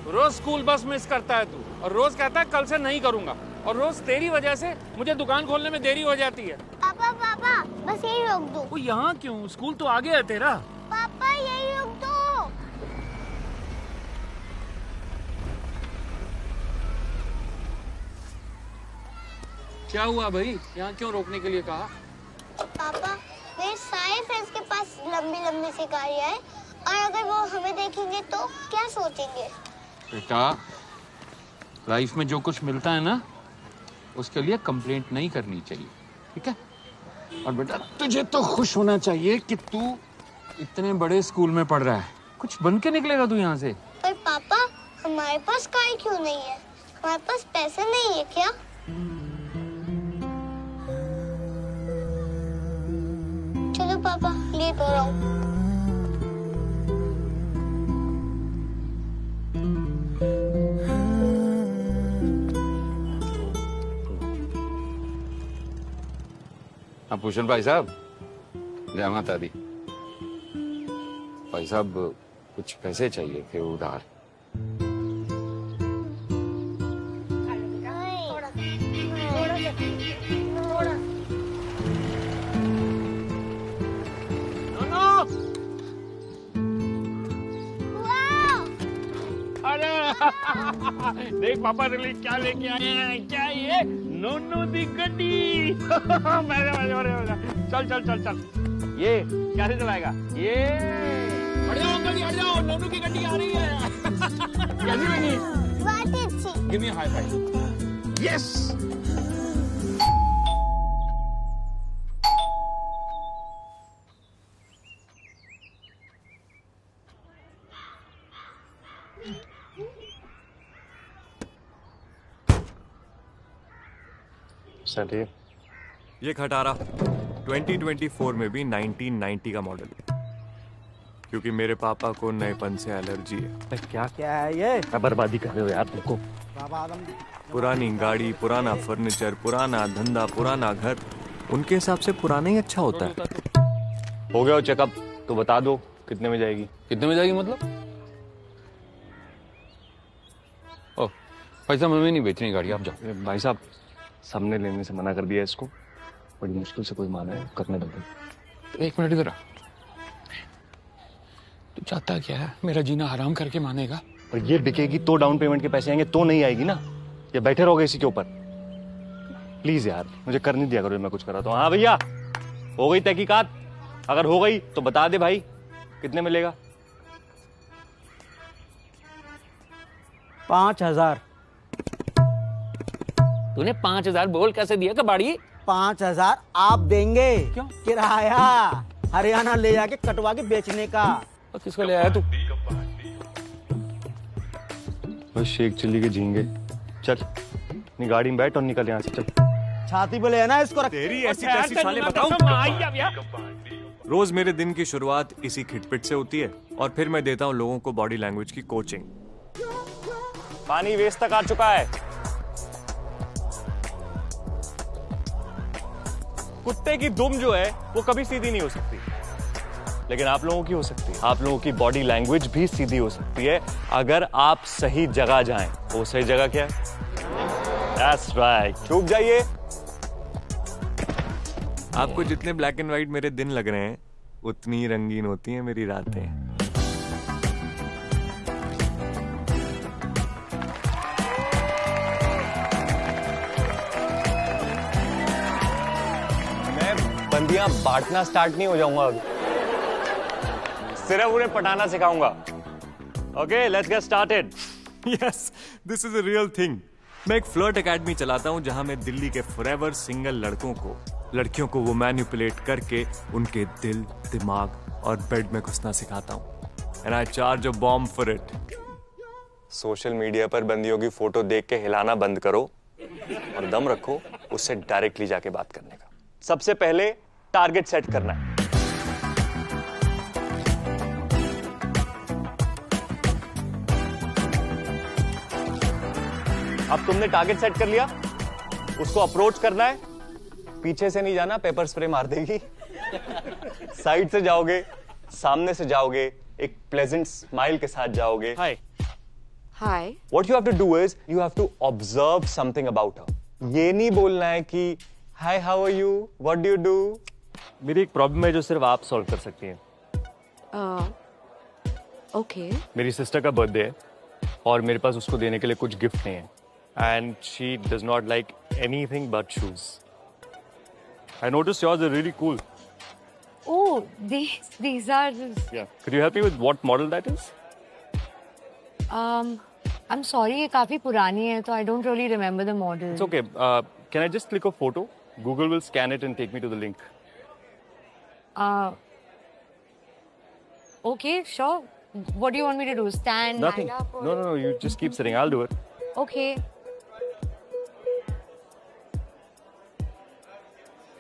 रोज school bus miss करता है तू, और रोज कहता है कल से नहीं करूंगा, और रोज तेरी वजह से मुझे दुकान खोलने में देरी हो जाती है। पापा पापा बस यही रोक दो। वो यहाँ क्यों? स्कूल तो आगे है तेरा। पापा यही रोक दो। क्या हुआ भाई? यहाँ क्यों रोकने के लिए कहा? पापा मेरे सारे फ्रेंड्स के पास लंबी लंबी सी गाड़ियाँ हैं, और अगर वो हमें देखेंगे तो क्या सोचेंगे? बेटा, लाइफ में जो कुछ मिलता है ना, उसके लिए कंप्लेंट नहीं करनी चाहिए, ठीक है? और बेटा तुझे तो खुश होना चाहिए कि तू इतने बड़े स्कूल में पढ़ रहा है। कुछ बन के निकलेगा तू यहाँ से। पर पापा हमारे पास कार क्यों नहीं है? हमारे पास पैसे नहीं है क्या? चलो पापा, लेट हो रहा हूँ। हाँ भूषण भाई साहब, जय माता दी। भाई साहब कुछ पैसे चाहिए थे उधार। देख पापा तेरे लिए क्या लेके आए हैं। क्या ये? नोनू दी गड्डी। चल चल चल चल। ये कैसे चलाएगा? ये हट जाओ अंकल जी, हट जाओ, नोनू की गड्डी आ रही है। कैसी लगी? बहुत अच्छी। Give me high five. Yes. ये खटारा 2024 में भी 1990 का मॉडल है, क्योंकि मेरे पापा को नएपन से एलर्जी है। क्या क्या है ये? बर्बादी कर रहे हो यार तुमको। पुरानी गाड़ी, पुराना फर्नीचर, पुराना धंधा, पुराना घर, उनके हिसाब से पुराना ही अच्छा होता है। हो गया चेकअप, तो बता दो कितने में जाएगी? कितने में जाएगी मतलब? ओह भाई साहब, हमें नहीं बेचनी गाड़ी, आप जाओ। भाई साहब, सामने लेने से मना कर दिया इसको, बड़ी मुश्किल से कोई माना है, करने दो। एक मिनट इधर आ। तू चाहता क्या है? मेरा जीना हराम करके मानेगा? और ये बिकेगी तो डाउन पेमेंट के पैसे आएंगे, तो नहीं आएगी ना। ये बैठे रहोगे इसी के ऊपर। प्लीज यार, मुझे करने दिया करो, मैं कुछ कर रहा था। हाँ भैया, हो गई तहकीकात? अगर हो गई तो बता दे भाई, कितने मिलेगा? 5000। तूने 5000 बोल कैसे दिया कबाड़ी? 5000 आप देंगे? क्यों? किराया हरियाणा ले जाके कटवा के बेचने का। और किसको ले आया तू? बस शेख चिल्ली के झींगे। चल अपनी गाड़ी में बैठ और निकल यहाँ से, चल। छाती पे ले ना इसको रख। तेरी ऐसी कैसी साले बताऊं? रोज मेरे दिन की शुरुआत इसी खिटपिट से होती है, और फिर मैं देता हूँ लोगों को बॉडी लैंग्वेज की कोचिंग। पानी वेस्ट तक आ चुका है। कुत्ते की दुम जो है वो कभी सीधी नहीं हो सकती, लेकिन आप लोगों की हो सकती है। आप लोगों की बॉडी लैंग्वेज भी सीधी हो सकती है अगर आप सही जगह जाएं। वो सही जगह क्या है? That's right, छुप जाइए। आपको जितने ब्लैक एंड व्हाइट मेरे दिन लग रहे हैं, उतनी रंगीन होती हैं मेरी रातें। बंदियां बांटना स्टार्ट नहीं हो जाऊंगा अभी, सिर्फ उन्हें पटाना सिखाऊंगा। Okay, let's get started. Yes, this is a real thing. मैं एक फ्लर्ट एकेडमी चलाता हूं, जहां मैं दिल्ली के फॉरएवर सिंगल लड़कियों को वो मैनिपुलेट करके उनके दिल, दिमाग और बेड में घुसना सिखाता हूं। And I charge a bomb for it. Social media पर बंदियों की फोटो देख के हिलाना बंद करो और दम रखो उससे डायरेक्टली जाके बात करने का। सबसे पहले टारगेट सेट करना है। अब तुमने टारगेट सेट कर लिया, उसको अप्रोच करना है। पीछे से नहीं जाना, पेपर स्प्रे मार देगी। साइड से जाओगे, सामने से जाओगे, एक प्लेजेंट स्माइल के साथ जाओगे। हाय Hi. What you have to do is you have to observe something about her. ये नहीं बोलना है कि Hi, how are you? What do you do? मेरी एक प्रॉब्लम है जो सिर्फ आप सॉल्व कर सकती हैं. Okay. मेरी सिस्टर का बर्थडे है और मेरे पास उसको देने के लिए कुछ गिफ्ट नहीं है. And she does not like anything but shoes. I noticed yours are really cool. Oh, these are just... Yeah. Could you help me with what model that is? I'm sorry, ये काफी पुरानी है, तो I don't really remember the model. It's okay. Can I just click a photo? Google will scan it and take me to the link. Okay, sure. What do you want me to do? Stand? Nothing. Line up, or... No. You just keep sitting. I'll do it. Okay.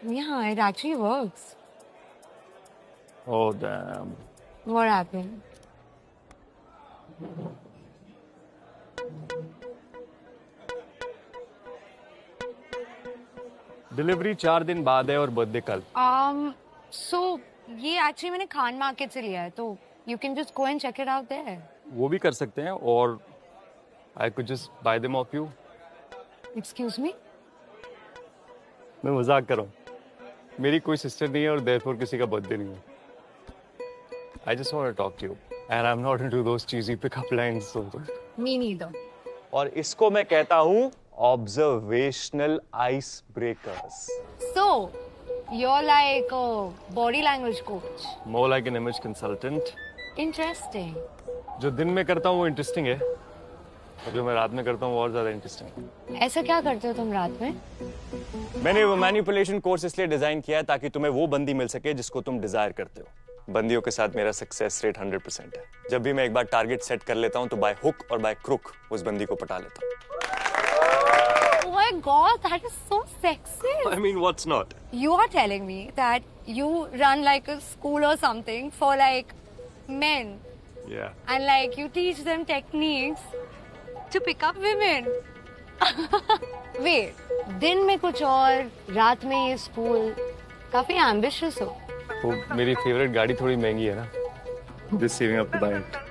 Yeah, it actually works. Oh, damn. What happened? Delivery 4 दिन बाद है और birthday कल. So ये actually मैंने Khan market से लिया है, तो you can just go and check it out there. वो भी कर सकते हैं और I could just buy them off you. Excuse me? मैं मजाक कर रहा हूँ. मेरी कोई सिस्टर नहीं है और therefore किसी का बर्थडे नहीं है. I just want to talk to you and I'm not into those cheesy pickup lines. So. Me neither. और इसको मैं कहता हूँ observational icebreakers. So you're like a body language coach. More like an image consultant. Interesting. जो दिन में करता हूँ वो इंटरेस्टिंग है और जो मैं रात में करता हूँ वो और ज्यादा इंटरेस्टिंग है. ऐसा क्या करते हो तुम रात में? मैंने वो मैनिपुलेशन कोर्स इसलिए डिजाइन किया है ताकि तुम्हें वो बंदी मिल सके जिसको तुम डिजायर करते हो. बंदियों के साथ मेरा सक्सेस रेट 100% है. जब भी मैं एक बार टारगेट सेट कर लेता हूँ तो बाय हुक और बाय क्रुक उस बंदी को पटा लेता हूँ. Oh my God, that is so sexy. I mean, what's not? You are telling me that you run like a school or something for like men. Yeah. And like you teach them techniques to pick up women. Wait, दिन में कुछ और, रात में ये school. काफी ambitious हो. वो मेरी फेवरेट गाड़ी थोड़ी महंगी है ना. Just saving up to buy it.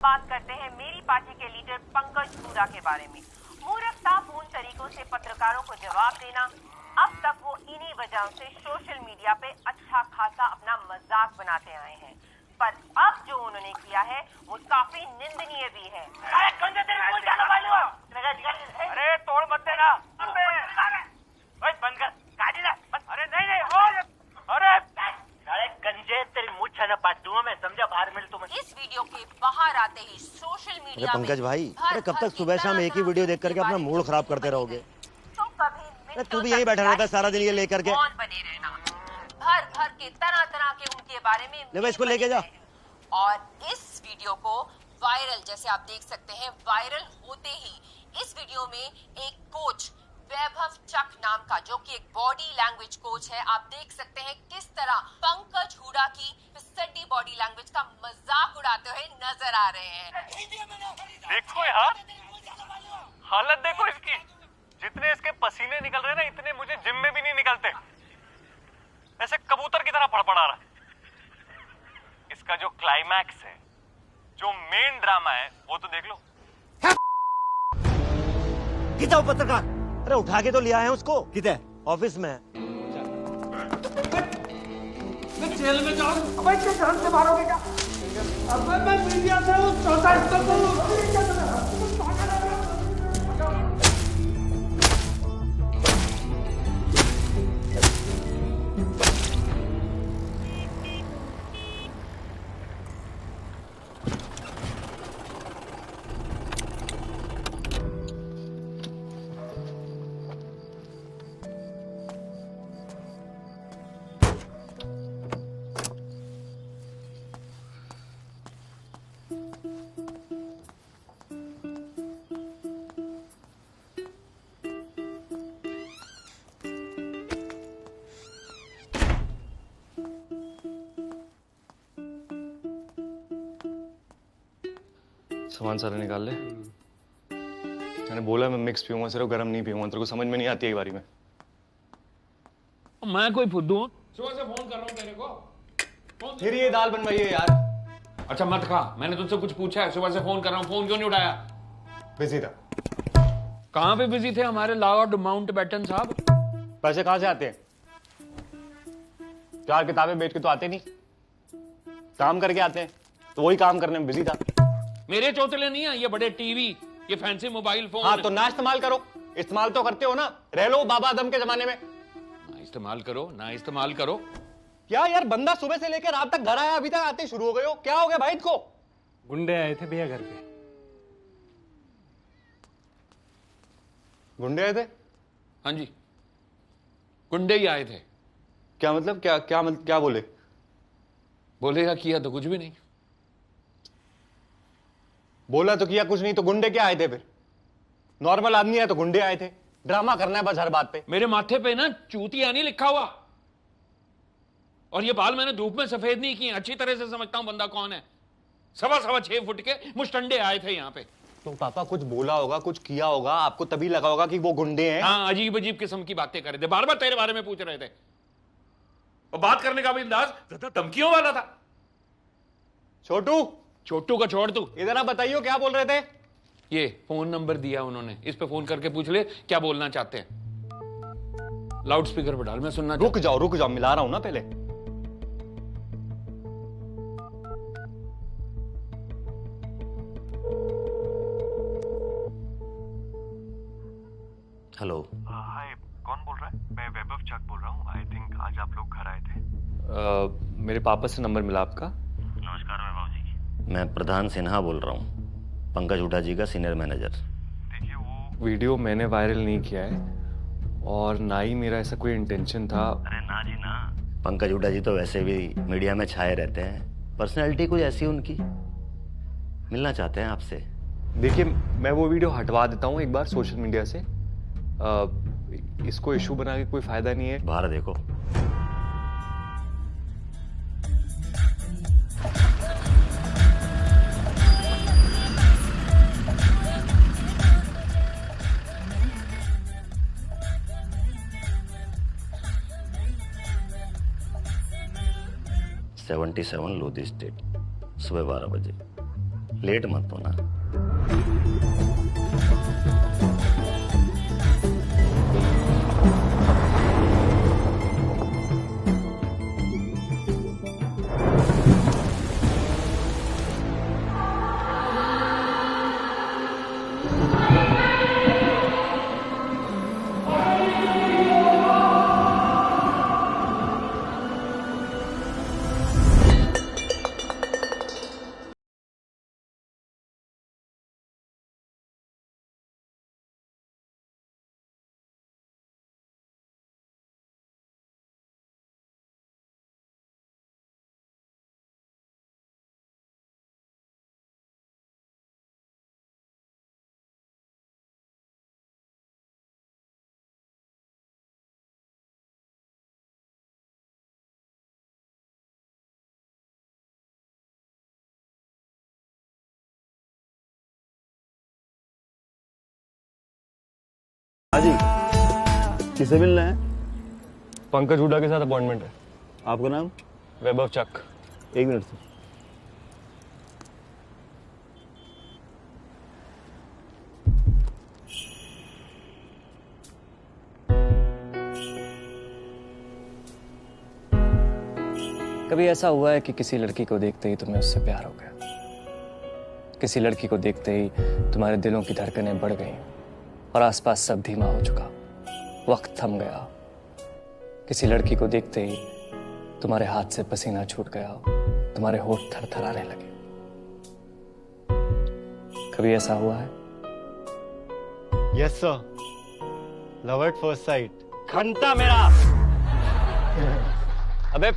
बात करते हैं मेरी पार्टी के लीडर पंकज हुडा के बारे में. मूर्खतापूर्ण तरीकों से पत्रकारों को जवाब देना. अब तक वो इन्हीं वजहों से सोशल मीडिया पे अच्छा खासा अपना मजाक बनाते आए हैं, पर अब जो उन्होंने किया है वो काफी निंदनीय भी है. अरे तोड़ मत देना. बंद कर गाड़ी ना. अरे नहीं अरे गंजे तेरी मुँह छना पाटूंगा मैं, समझा. बाहर मिल तुम. इस वीडियो के बाहर आते ही सोशल मीडिया अरे पंकज भाई, अरे कब तक सुबह शाम एक ही वीडियो देख करके अपना मूड खराब करते रहोगे? तो कभी तू भी यही बैठा रहता है सारा दिन ये लेकर के. कौन बने रहना. भर के तरह के उनके बारे में ले भाई इसको लेके जा. और इस वीडियो को वायरल, जैसे आप देख सकते हैं, वायरल होते ही इस वीडियो में एक कोच वैभव चक नाम का, जो कि एक बॉडी लैंग्वेज कोच है, आप देख सकते हैं किस तरह पंकज हुडा की पिसड्डी बॉडी लैंग्वेज का मजाक उड़ाते हुए नजर आ रहे हैं. देखो यार, हालत देखो इसकी. जितने इसके पसीने निकल रहे हैं ना, इतने मुझे जिम में भी नहीं निकलते. ऐसे कबूतर की तरह फड़फड़ा रहा है. इसका जो क्लाइमैक्स है, जो मेन ड्रामा है, वो तो देख लो. कितना वो पत्रकार? अरे उठा के तो लिया है उसको. किधर? ऑफिस में. मैं जेल में जाऊँ? अबे क्या घर से मारोगे क्या? अबे मैं मीडिया से हूँ, चौथा स्तर पर हूँ. सामान सारा निकाल ले। मैंने बोला मैं मिक्स पीऊंगा, सिर्फ गर्म नहीं पीऊंगा। तेरे को समझ में नहीं आती है बारी में। मैं कोई फुद्दू हूँ? सुबह से फोन कर रहा हूँ तेरे को। फिर ये दाल बनवाई है यार। अच्छा मत खा, मैंने तुझसे कुछ पूछा है? सुबह से फोन कर रहा हूँ, फोन क्यों नहीं उठाया? बिजी था। कहाँ पे बिजी थे हमारे लॉर्ड माउंटबेटन साहब? पैसे कहाँ से आते हैं? 4 किताबें बेच के तो आते नहीं, काम करके आते हैं। तो वही काम करने में बिजी था। मेरे चौतले नहीं है ये बड़े टीवी, ये फैंसी मोबाइल फोन। हाँ तो ना इस्तेमाल करो, इस्तेमाल तो करते हो ना। रह लो बाबा आदम के जमाने में। ना इस्तेमाल करो, ना इस्तेमाल करो। क्या यार, बंदा सुबह से लेकर रात तक घर आया, अभी तक आते शुरू हो गए हो। क्या हो गया भाई को? गुंडे आए थे भैया घर पे। गुंडे आए थे? हाँ जी, गुंडे ही आए थे। क्या मतलब? क्या बोले? बोलेगा किया तो कुछ भी नहीं। बोला तो किया कुछ नहीं, तो गुंडे क्या आए थे फिर? नॉर्मल आदमी है तो गुंडे आए थे। ड्रामा करना है बस हर बात पे। मेरे माथे पे ना चूतिया नहीं लिखा हुआ, और ये बाल मैंने धूप में सफेद नहीं किए। अच्छी तरह से समझता हूं बंदा कौन है। 6.25 फुट के मुस्टंडे आए थे यहाँ पे। तो पापा कुछ बोला होगा, कुछ किया होगा, आपको तभी लगा होगा कि वो गुंडे हैं। हाँ, अजीब अजीब किस्म की बातें कर रहे थे, बार बार तेरे बारे में पूछ रहे थे, और बात करने का भी अंदाज ज्यादा धमकियों वाला था। छोटू का छोड़ तू, इधर आप बताइए क्या बोल रहे थे? ये फोन नंबर दिया उन्होंने, इस पे फोन करके पूछ ले क्या बोलना चाहते हैं। लाउड स्पीकर पर डाल, मैं सुनना। रुक जाओ, मिला रहा हूं ना पहले। हेलो। हाय, कौन बोल रहा है? मैं वैभव चक बोल रहा हूँ। आई थिंक आज आप लोग घर आए थे। मेरे पापा से नंबर मिला आपका? नमस्कार वैभव जी। मैं प्रधान सिन्हा बोल रहा हूँ, पंकज हुड्डा जी का सीनियर मैनेजर। देखिए वो वीडियो मैंने वायरल नहीं किया है, और ना ही मेरा ऐसा कोई इंटेंशन था। अरे ना जी ना। पंकज हुड्डा जी तो वैसे भी मीडिया में छाए रहते हैं, पर्सनैलिटी कोई ऐसी उनकी, मिलना चाहते हैं आपसे। देखिए मैं वो वीडियो हटवा देता हूँ एक बार सोशल मीडिया से। इसको इशू बना के कोई फायदा नहीं है। बाहर देखो। $77 लोधी स्टेट, सुबह 12 बजे। लेट मत होना। हाँ जी, किसे मिलना है? पंकज हुड्डा के साथ अपॉइंटमेंट है। आपका नाम? वैभव चक। 1 मिनट से। कभी ऐसा हुआ है कि किसी लड़की को देखते ही तुम्हें उससे प्यार हो गया? किसी लड़की को देखते ही तुम्हारे दिलों की धड़कनें बढ़ गई और आसपास सब धीमा हो चुका, वक्त थम गया। किसी लड़की को देखते ही तुम्हारे हाथ से पसीना छूट गया, तुम्हारे होठ थरथराने लगे। कभी ऐसा हुआ है? Yes sir, love at first sight. घंटा मेरा। अबे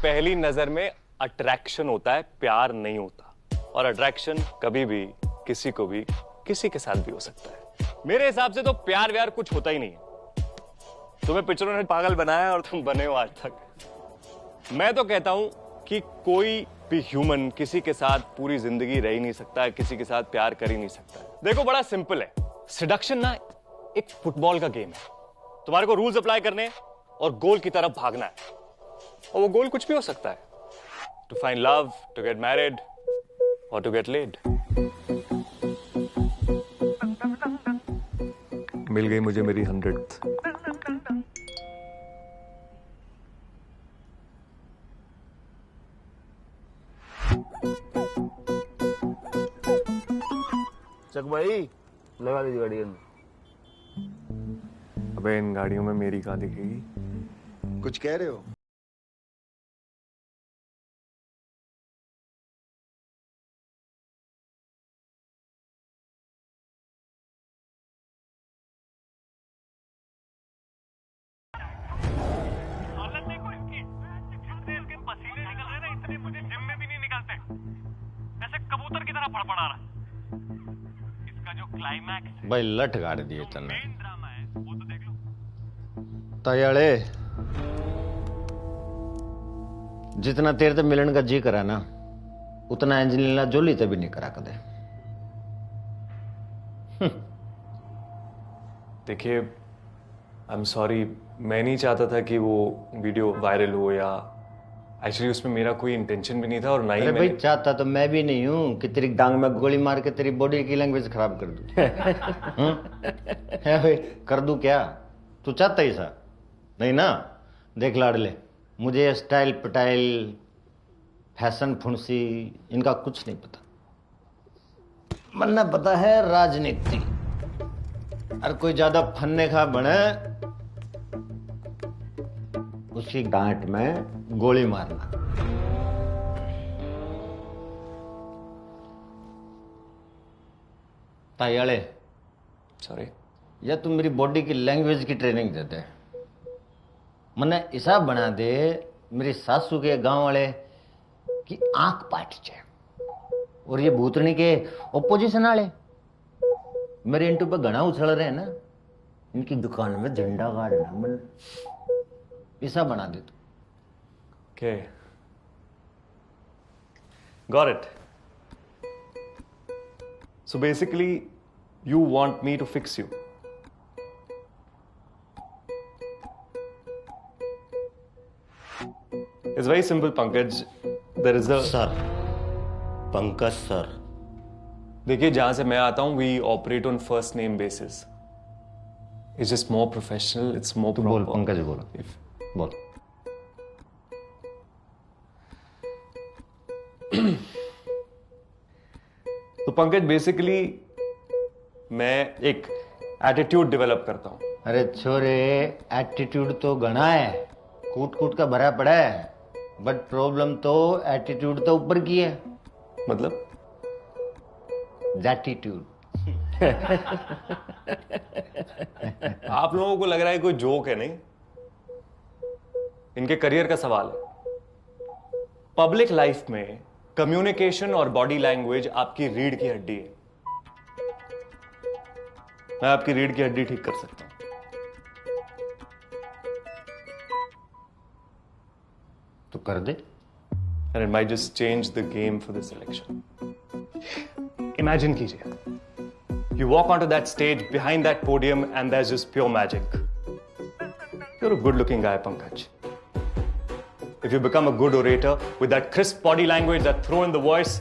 पहली नजर में अट्रैक्शन होता है, प्यार नहीं होता। और अट्रैक्शन कभी भी किसी को भी किसी के साथ भी हो सकता है। मेरे हिसाब से तो प्यार व्यार कुछ होता ही नहीं है। तुम्हें पिक्चरों ने पागल बनाया और तुम बने हो आज तक। मैं तो कहता हूं कि कोई भी ह्यूमन किसी के साथ पूरी जिंदगी रह ही नहीं सकता, किसी के साथ प्यार कर ही नहीं सकता। देखो बड़ा सिंपल है, सेडक्शन ना एक फुटबॉल का गेम है। तुम्हारे को रूल्स अप्लाई करने और गोल की तरफ भागना है, और वो गोल कुछ भी हो सकता है। To find love, to get married और टू गेट लेड। मिल गई मुझे मेरी 100th। चक भाई लगा दीजिए गाड़ी में। अबे इन गाड़ियों में मेरी कहाँ दिखेगी? कुछ कह रहे हो? पसीने निकल रहे ना इतने, मुझे जिम में भी नहीं निकलते, ऐसे कबूतर की तरह फड़फड़ा रहा है। इसका जो क्लाइमैक्स है भाई लठ गाड़ दिए तने। मेन ड्रामा है वो तो देख लो। तयाड़े जितना तेरे से मिलन का जी करा ना, उतना एंजेलिना जोली से भी नहीं करा कदे। देखिए आई एम सॉरी, मैं नहीं चाहता था कि वो वीडियो वायरल हो, या एक्चुअली उसमें मेरा कोई इंटेंशन भी नहीं था। और ना ही भाई चाहता तो मैं भी नहीं हूं कि तेरी डांग में गोली मार के तेरी बॉडी की लैंग्वेज खराब कर दूं। है भाई, कर दूं क्या? तू चाहता ही सा नहीं ना? देख लाडले, मुझे स्टाइल पटाइल फैशन फुंसी इनका कुछ नहीं पता। मन्ना पता है राजनीति, और कोई ज्यादा फन्ने खा बने उसकी गांठ में गोली मारना। तायाले सॉरी, या तुम मेरी बॉडी की लैंग्वेज की ट्रेनिंग दे दे। मने ऐसा बना दे मेरी सासू के गांव वाले की आंख पाट जाए, और ये भूतनी के ओपोजिशन वाले मेरे इंटू पे घना उछल रहे हैं ना, इनकी दुकान में झंडा गाड़ना मन ऐसा बना दे तू। Okay. Got it. So basically, you want me to fix you. It's very simple, Pankaj. There is a... Sir. Pankaj sir. देखिए जहां से मैं आता हूं, we operate on first name basis. It's just more professional. It's more proper. बोल पंकज बोलो। बोल। तो पंकज बेसिकली मैं एक एटीट्यूड डेवलप करता हूं। अरे छोरे, एटीट्यूड तो घना है, कूट कूट का भरा पड़ा है, बट प्रॉब्लम तो एटीट्यूड तो ऊपर की है। मतलब जैटीट्यूड। आप लोगों को लग रहा है कोई जोक है, नहीं? इनके करियर का सवाल है। पब्लिक लाइफ में कम्युनिकेशन और बॉडी लैंग्वेज आपकी रीढ़ की हड्डी है। मैं आपकी रीढ़ की हड्डी ठीक कर सकता हूं। तो कर दे। And it might just change the game for this election. Imagine कीजिए, you walk onto that stage, behind that podium, and there's just pure magic. You're a good-looking guy, Pankaj. If you become a good orator with that crisp body language, that throw in the voice,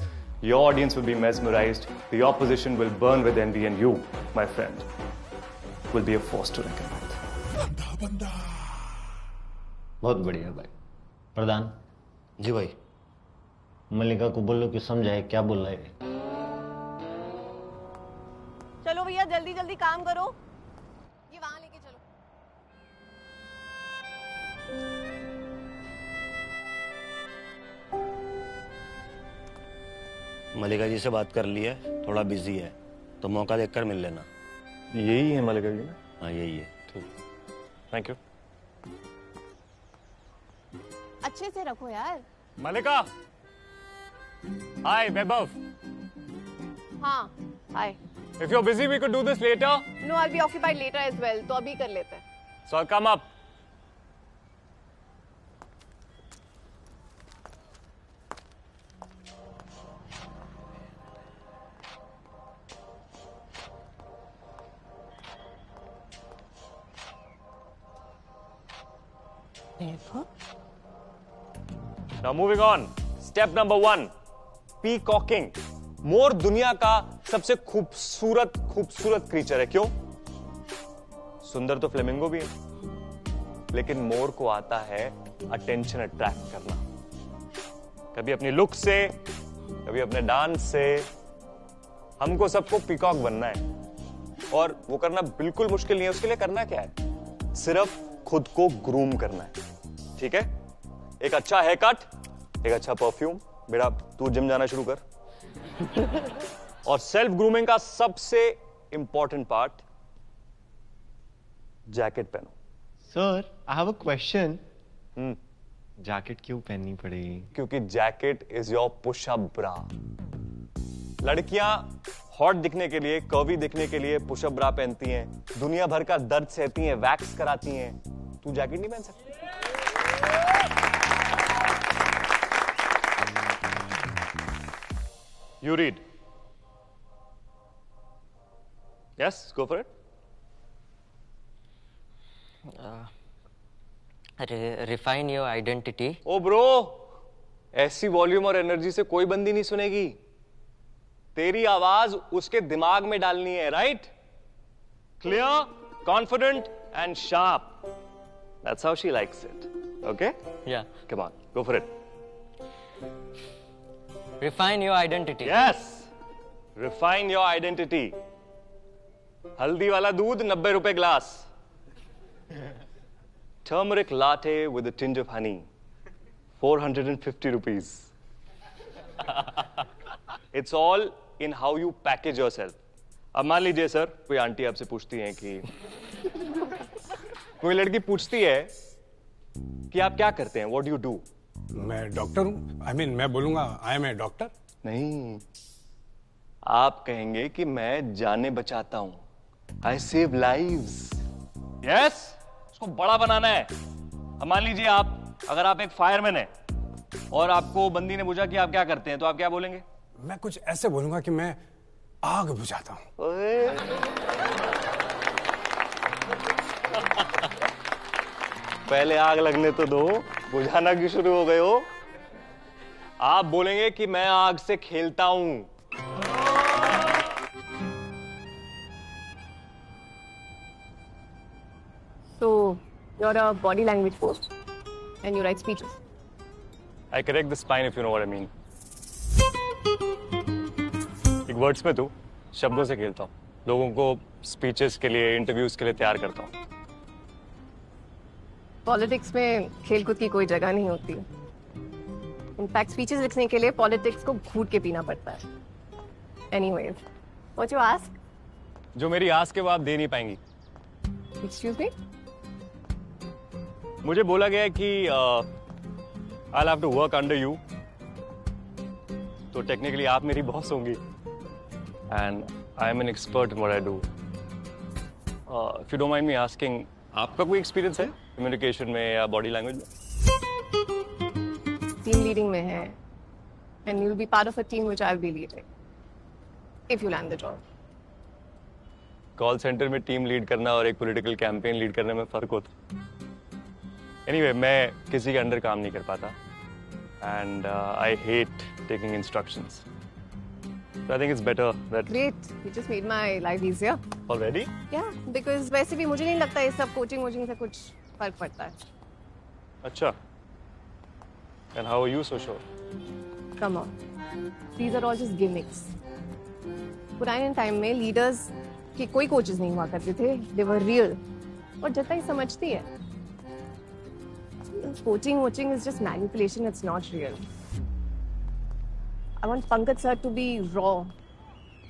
your audience will be mesmerized. The opposition will burn with envy, and you, my friend, will be a force to reckon with. बहुत बढ़िया भाई। प्रधान जी भाई, मल्लिका को बोलो कि समझाए क्या बोल रहा है। चलो भैया जल्दी जल्दी काम करो, ये वहां लेके चलो। मल्लिका जी से बात कर ली है, थोड़ा बिजी है, तो मौका देखकर मिल लेना। यही है मल्लिका जी ना? हाँ यही है। ठीक, थैंक यू। अच्छे से रखो यार। मल्लिका, हाय वैभव। हाँ हाय। If you're busy, we could do this later. No, I'll be occupied later as well. तो अभी कर लेते हैं। So I'll come up. Now moving on. Step number 1. Peacocking. मोर दुनिया का सबसे खूबसूरत क्रीचर है। क्यों? सुंदर तो फ्लेमिंगो भी है, लेकिन मोर को आता है अटेंशन अट्रैक्ट करना। कभी अपनी लुक से, कभी अपने डांस से। हमको सबको पीकॉक बनना है, और वो करना बिल्कुल मुश्किल नहीं है। उसके लिए करना क्या है? सिर्फ खुद को ग्रूम करना है। ठीक है? एक अच्छा हेयर कट, एक अच्छा परफ्यूम। बेटा तू जिम जाना शुरू कर। और सेल्फ ग्रूमिंग का सबसे इंपॉर्टेंट पार्ट, जैकेट पहनो। Sir, I have a question. Jacket क्यों पहननी पड़ेगी? क्योंकि जैकेट इज योर पुशअप ब्रा। लड़कियां हॉट दिखने के लिए, कर्वी दिखने के लिए पुशअप ब्रा पहनती हैं, दुनिया भर का दर्द सहती हैं, वैक्स कराती हैं। तू जैकेट नहीं पहन सकती? You read. Yes, go for it. Refine your identity. Oh bro, ऐसी वॉल्यूम और एनर्जी से कोई बंदी नहीं सुनेगी। तेरी आवाज उसके दिमाग में डालनी है, right? Clear, confident and sharp. That's how she likes it. Okay? Yeah. Come on, go for it. Refine your identity. Yes. Refine your identity. हल्दी वाला दूध 90 रुपए glass. Turmeric latte with a tinge of honey. 450 rupees. It's all in how you package yourself. अब मान लीजिए sir, कोई aunty आपसे पूछती है कि कोई लड़की पूछती है कि आप क्या करते हैं? What do you do? मैं डॉक्टर हूं। मैं बोलूंगा आई एम ए डॉक्टर। नहीं, आप कहेंगे कि मैं जाने बचाता हूं। I save lives. Yes? उसको बड़ा बनाना है। अब मान लीजिए अगर आप एक फायरमैन हैं और आपको बंदी ने पूछा कि आप क्या करते हैं, तो आप क्या बोलेंगे? मैं कुछ ऐसे बोलूंगा कि मैं आग बुझाता हूं। पहले आग लगने तो दो, बुझाना क्यों शुरू हो गए हो? आप बोलेंगे कि मैं आग से खेलता हूं। So, you're a body language coach and you write speeches. I correct the spine if you know what I mean. एक वर्ड्स में तू शब्दों से खेलता हूँ, लोगों को स्पीचेस के लिए, इंटरव्यूज के लिए तैयार करता हूँ। पॉलिटिक्स में खेलकूद की कोई जगह नहीं होती। इनफैक्ट स्पीचेस लिखने के लिए पॉलिटिक्स को घूट के पीना पड़ता है। Anyways, what you ask? जो मेरी आस के वो आप दे नहीं पाएंगी। Excuse me? मुझे बोला गया है कि I'll have to work under you, तो टेक्निकली आप मेरी बॉस होंगी, and I'm an expert in what I do. If you don't mind me asking, आपका कोई एक्सपीरियंस है कम्युनिकेशन में या बॉडी लैंग्वेज में? टीम लीडिंग में है, and you'll be part of a team which I'll be leading, if you land the job. Call centre में team lead करना और एक पॉलिटिकल कैंपेन लीड करने में फर्क होता। Anyway, मैं किसी के अंडर काम नहीं कर पाता, and I hate taking instructions. So I think it's better that. Great, you just made my life easier. Already? Yeah, because वैसे भी मुझे नहीं लगता ये सब कोचिंग से कुछ फर्क पड़ता है। अच्छा. And how are you so sure? Come on, these are all just gimmicks. पुराने टाइम में लीडर्स के कोई कोचेस नहीं हुआ करते थे, they were real. और जनता ही समझती है। Coaching is just manipulation, it's not real. I want Pankaj sir to be raw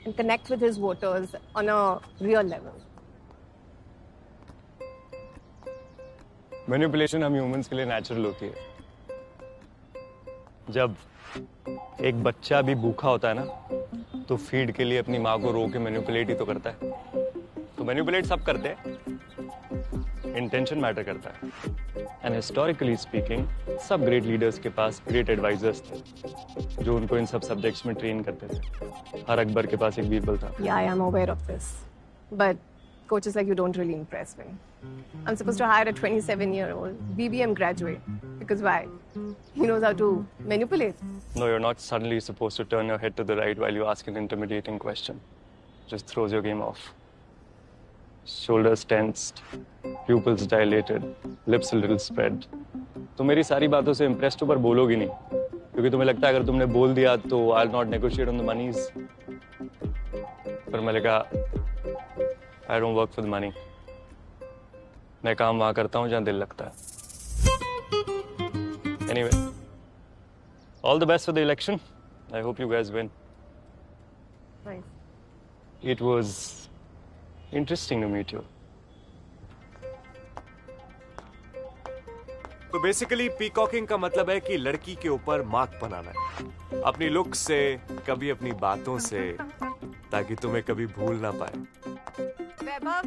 and connect with his voters on a real level. Manipulation हम ह्यूमंस के लिए नेचुरल होती है। जब एक बच्चा भी भूखा होता है ना, तो फीड के लिए अपनी माँ को रो के मैनिपुलेट ही तो करता है। तो मैनिपुलेट सब करते हैं, इंटेंशन मैटर करता है। एंड हिस्टोरिकली स्पीकिंग, सब ग्रेट लीडर्स के पास ग्रेट एडवाइजर्स थे जो उनको इन सब सब्जेक्ट्स में ट्रेन करते थे। हर अकबर के पास एक बीरबल था। Yeah, I am aware of this. But coaches like you don't really impress me. I'm supposed to hire a 27-year-old BBM graduate. Because why? He knows how to manipulate. No, you're not suddenly supposed to turn your head to the right while you ask an intimidating question. Just throws your game off. Shoulders tensed, pupils dilated, lips a little spread. तुम मेरी सारी बातों से impressed हो पर बोलोगी नहीं, क्योंकि तुम्हें लगता है अगर तुमने बोल दिया तो I'll not negotiate on the monies. पर मैंने कहा I don't work for the money. मैं काम वहाँ करता हूँ जहाँ दिल लगता है. Anyway, all the best for the election. I hope you guys win. Nice. It was interesting to meet you. तो बेसिकली पीकॉकिंग का मतलब है कि लड़की के ऊपर मार्क बनाना है, अपनी लुक से, कभी अपनी बातों से, ताकि तुम्हें कभी भूल ना पाए. वैभव,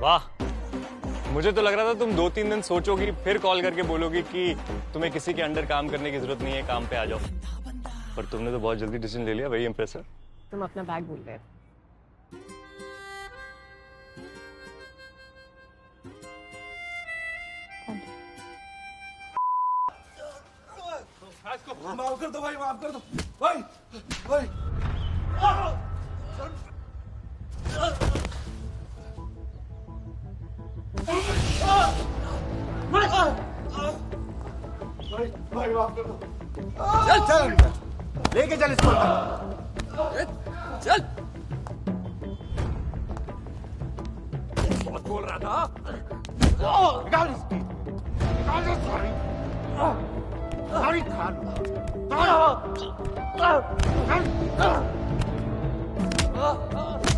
वाह, मुझे तो लग रहा था तुम 2-3 दिन सोचोगी फिर कॉल करके बोलोगी कि तुम्हें किसी के अंडर काम करने की जरूरत नहीं है, काम पे आ जाओ. पर तुमने तो बहुत जल्दी डिसीजन ले लिया. Very impressive. तुम अपना बैग भूल गए. माफ कर दो भाई, माफ कर दो भाई, भाई. भाई माफ कर दो. चल चल लेके चल इसको. चल. बहुत बोल रहा था. निकाल इसकी, निकाल दो. Sorry sorry Khan.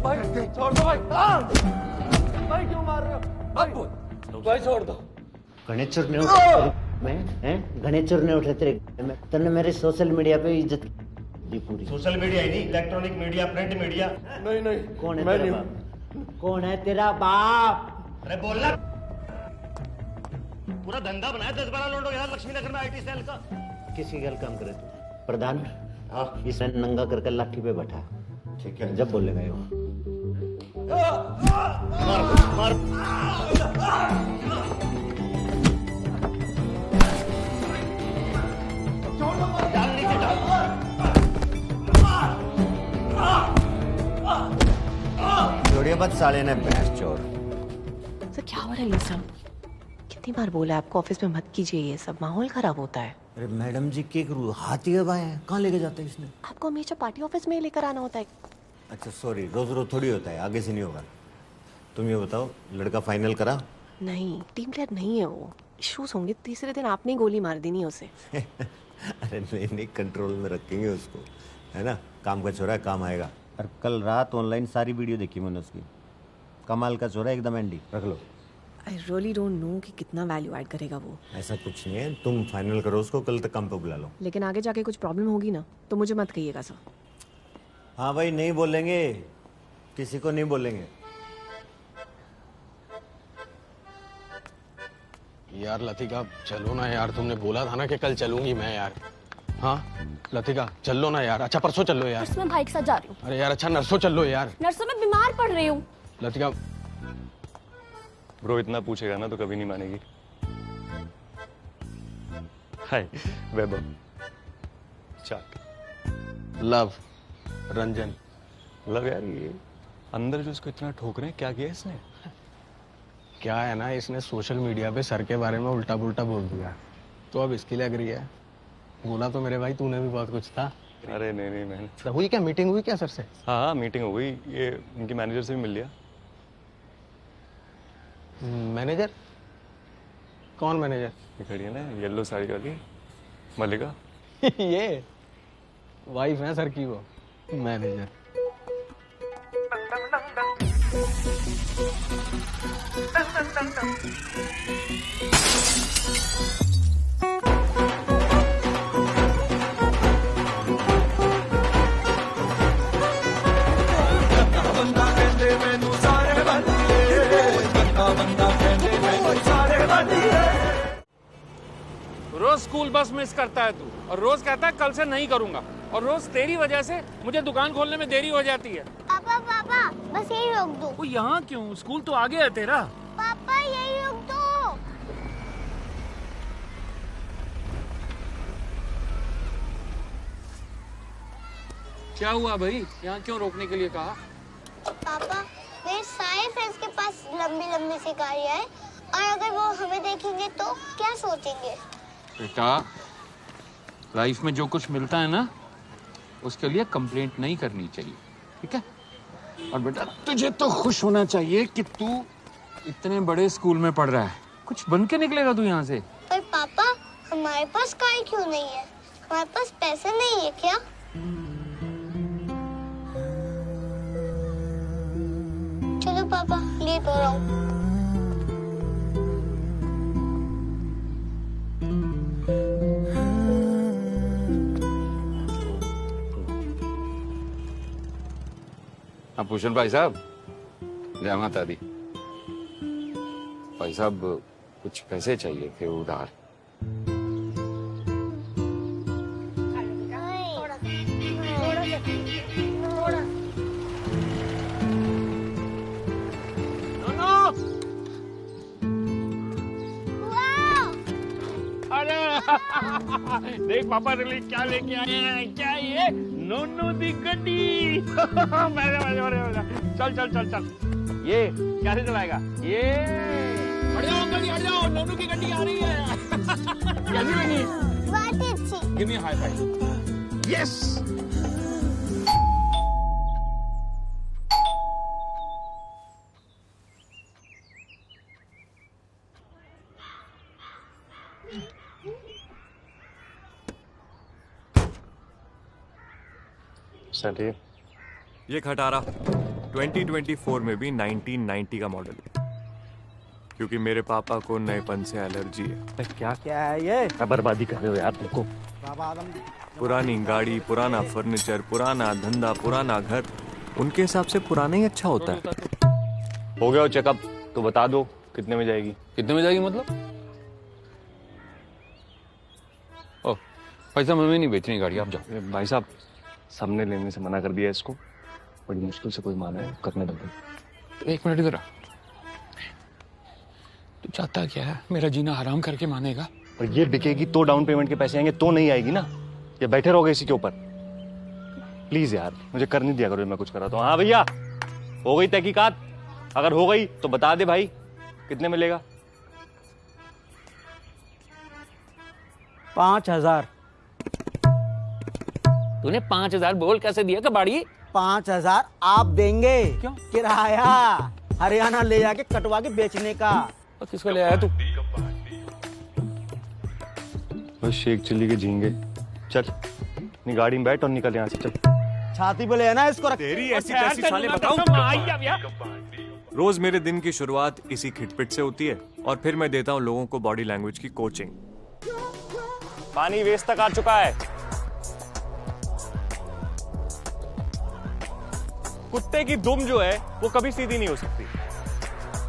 भाई छोड़ दो भाई. भाई क्यों मार रहे हो? भाई छोड़ दो. गणेशर ने उठा मैं हैं? गणेशर ने उठा तेरे में तन्ने मेरे सोशल मीडिया पे इज्जत दी पूरी. सोशल मीडिया ही नहीं, इलेक्ट्रॉनिक मीडिया, प्रिंट मीडिया. नहीं नहीं. कौन है तेरा बाप? कौन है तेरा बाप? अरे बोलना. पूरा धंधा बनाया 10-12 लोगों के साथ लक्ष्मी नगर में आईटी सेल का. किसी गल काम करे तू प्रधान. हाँ, इसे नंगा करके लाठी पे बैठा. ठीक है, जब बोलेगा ये मार. छोड़िए मत साले ने भैंस चोर. सर क्या हो रहा है ये सब? कितनी बार बोला आपको ऑफिस में मत कीजिए ये सब, माहौल खराब होता है. अरे मैडम जी के करूँ, हाथी के बाएं हैं, कहाँ लेके जाते हैं इसने? आपको हमेशा पार्टी ऑफिस में लेकर आना होता है. अच्छा सॉरी, रोज रोज थोड़ी होता है, आगे से नहीं होगा. तुम ये बताओ, लड़का फाइनल करा? नहीं, टीम प्लेयर नहीं है वो. इश्यूज होंगे. तीसरे दिन आपने ही गोली मार दी नहीं उसे. अरे नहीं नहीं, कंट्रोल में रखेंगे उसको, है ना. काम का छोरा है, काम आएगा. और कल रात ऑनलाइन सारी वीडियो देखी मैंने उसकी. कमाल का छोरा, एकदम एंडी. रख लो. आई रियली डोंट नो कि कितना वैल्यू ऐड करेगा वो. ऐसा कुछ नहीं है, तुम फाइनल करो उसको, कल तक काम पे बुला लो. लेकिन आगे जाके कुछ प्रॉब्लम होगी ना तो मुझे मत कहिएगा सर. हाँ भाई, नहीं बोलेंगे, किसी को नहीं बोलेंगे. यार लतिका चलो ना यार, तुमने बोला था ना कि कल चलूंगी मैं यार. हाँ लतिका चल लो ना यार. अच्छा परसों चल लो यार. मैं भाई के साथ जा रही हूँ. अरे यार अच्छा नरसों चल लो यार. नरसों में बीमार पड़ रही हूँ. लतिका ब्रो इतना पूछेगा ना तो कभी नहीं मानेगी. हाय वैभव. चाक. लव रंजन. लव यार, ये अंदर जो इसको इतना ठोक रहे हैं, क्या किया इसने? क्या है ना, इसने सोशल मीडिया पे सर के बारे में उल्टा पुल्टा बोल दिया, तो अब इसकी लग रही है. बोला तो मेरे भाई तूने भी बहुत कुछ था. अरे नहीं नहीं, मैंने तो हुई क्या, मीटिंग हुई क्या सर से? हाँ मीटिंग हो गई. ये इनके मैनेजर से भी मिल लिया. मैनेजर? कौन मैनेजर? ये खड़ी है ना येलो साड़ी वाली, मल्लिका. ये वाइफ है सर की वो. मैनेजर. बंदा कहते मैनू सारे बंदिए. बंदा कहते मैनू सारे बंदिए. रोज स्कूल बस मिस करता है तू, और रोज कहता है कल से नहीं करूंगा, और रोज तेरी वजह से मुझे दुकान खोलने में देरी हो जाती है। पापा पापा बस यही रोक दो। वो यहाँ क्यों? स्कूल तो आगे है तेरा। पापा यही रोक दो। क्या हुआ भाई? यहाँ क्यों रोकने के लिए कहा? पापा मेरे सारे फ्रेंड्स के पास लंबी लंबी सी गाड़ियाँ हैं, और अगर वो हमें देखेंगे तो क्या सोचेंगे? बेटा, लाइफ में जो कुछ मिलता है ना, उसके लिए कंप्लेंट नहीं करनी चाहिए, ठीक है? और बेटा, तुझे तो खुश होना चाहिए कि तू इतने बड़े स्कूल में पढ़ रहा है। कुछ बन के निकलेगा तू यहाँ से। पर पापा, हमारे पास कार क्यों नहीं है? हमारे पास पैसे नहीं है क्या? चलो पापा, लेट हो रहा हूँ। हाँ भूषण भाई साहब, जय माता दी। भाई साहब कुछ पैसे चाहिए थे उधार। देख पापा ने क्या लेके आए हैं। क्या ये? नोनू दी गड्डी। चल चल चल चल। ये कैसे चलाएगा? ये हट जाओ अंकल जी, हट जाओ, नोनू की गड्डी आ रही है। कैसी लगी? बहुत अच्छी। Give me high five. Yes. Sir ये खटारा 2024 में भी 1990 का मॉडल है, क्योंकि मेरे पापा को नएपन से एलर्जी है। क्या क्या है ये? बर्बादी कर रहे हो यार तुमको। पुरानी गाड़ी, पुराना फर्नीचर, पुराना धंधा, पुराना घर, उनके हिसाब से पुराना ही अच्छा होता है। हो गया चेकअप, तो बता दो कितने में जाएगी? कितने में जाएगी मतलब? ओह भाई साहब, हमें नहीं बेचनी गाड़ी, आप जाओ। भाई साहब, सामने लेने से मना कर दिया इसको, बड़ी मुश्किल से कोई माना है, करने दो। एक मिनट इधर आ। तू चाहता क्या है? मेरा जीना हराम करके मानेगा? और ये बिकेगी तो डाउन पेमेंट के पैसे आएंगे, तो नहीं आएगी ना। ये बैठे रहोगे इसी के ऊपर। प्लीज यार, मुझे करने दिया करो, मैं कुछ कर रहा था। हाँ भैया, हो गई तहकीकात? अगर हो गई तो बता दे भाई, कितने मिलेगा? 5000। तूने 5000 बोल कैसे दिया कबाड़ी? 5000 आप देंगे। क्यों? किराया हरियाणा ले जाके कटवा के बेचने का। और किसको ले आया तू? बस शेख चिल्ली के झींगे। चल अपनी गाड़ी में बैठ और निकल यहाँ से, चल। छाती पे ले ना इसको। तेरी ऐसी कैसी साले बताऊं? रोज मेरे दिन की शुरुआत इसी खिटपिट से होती है, और फिर मैं देता हूँ लोगों को बॉडी लैंग्वेज की कोचिंग। पानी वेस्ट तक आ चुका है। कुत्ते की दुम जो है वो कभी सीधी नहीं हो सकती,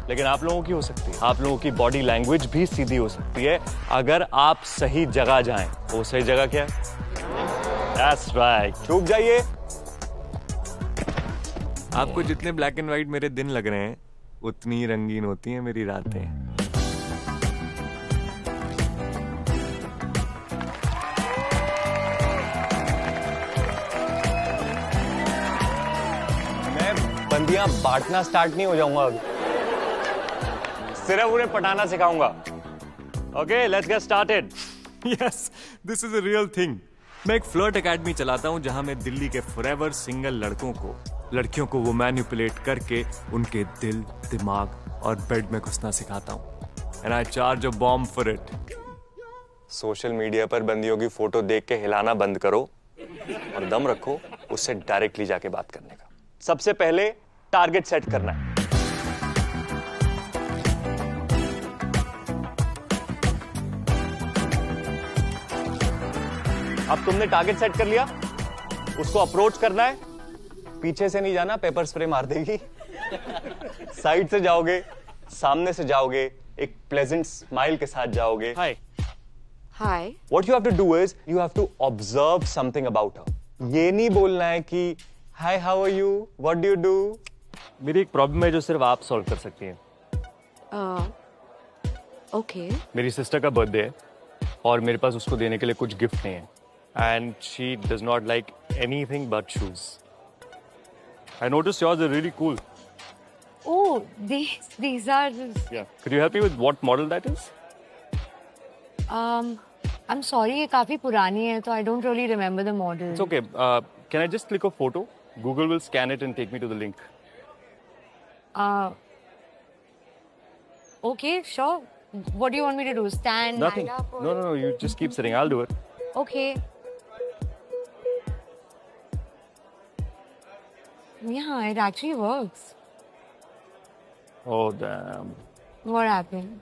लेकिन आप लोगों की हो सकती है। आप लोगों की बॉडी लैंग्वेज भी सीधी हो सकती है अगर आप सही जगह जाएं। वो सही जगह क्या है? That's right, छुप जाइए। आपको जितने ब्लैक एंड व्हाइट मेरे दिन लग रहे हैं, उतनी रंगीन होती हैं मेरी रातें। बंदियां बांटना स्टार्ट नहीं हो जाऊंगा अभी, सिर्फ उन्हें पटाना सिखाऊंगा। Okay, let's get started. Yes, this is a real thing. मैं एक फ्लर्ट एकेडमी चलाता हूं, जहां मैं दिल्ली के फॉरएवर सिंगल लड़कियों को वो मैनिपुलेट करके उनके दिल, दिमाग और बेड में घुसना सिखाता हूं। And I charge a bomb for it. Social media पर बंदियों की फोटो देख के हिलाना बंद करो और दम रखो उससे डायरेक्टली जाके बात करने का। सबसे पहले टारगेट सेट करना है। अब तुमने टारगेट सेट कर लिया, उसको अप्रोच करना है। पीछे से नहीं जाना, पेपर स्प्रे मार देगी। साइड से जाओगे, सामने से जाओगे, एक प्लेजेंट स्माइल के साथ जाओगे। हाय Hi. What you have to do is you have to observe something about her. ये नहीं बोलना है कि Hi, how are you? What do you do? मेरी एक प्रॉब्लम है जो सिर्फ आप सॉल्व कर सकती हैं। Okay. मेरी सिस्टर का बर्थडे है और मेरे पास उसको देने के लिए कुछ गिफ्ट नहीं है। And she does not like anything but shoes. I noticed yours are really cool. Oh, these are just... Yeah. Could you help me with what model that is? I'm sorry, ये काफी पुरानी है, तो I don't really remember the model. It's okay. Can I just click a photo? Google will scan it and take me to the link. Okay, sure. What do you want me to do? Stand? Nothing. Line up, or... No. You just keep sitting. I'll do it. Okay. Yeah, it actually works. Oh, damn. What happened?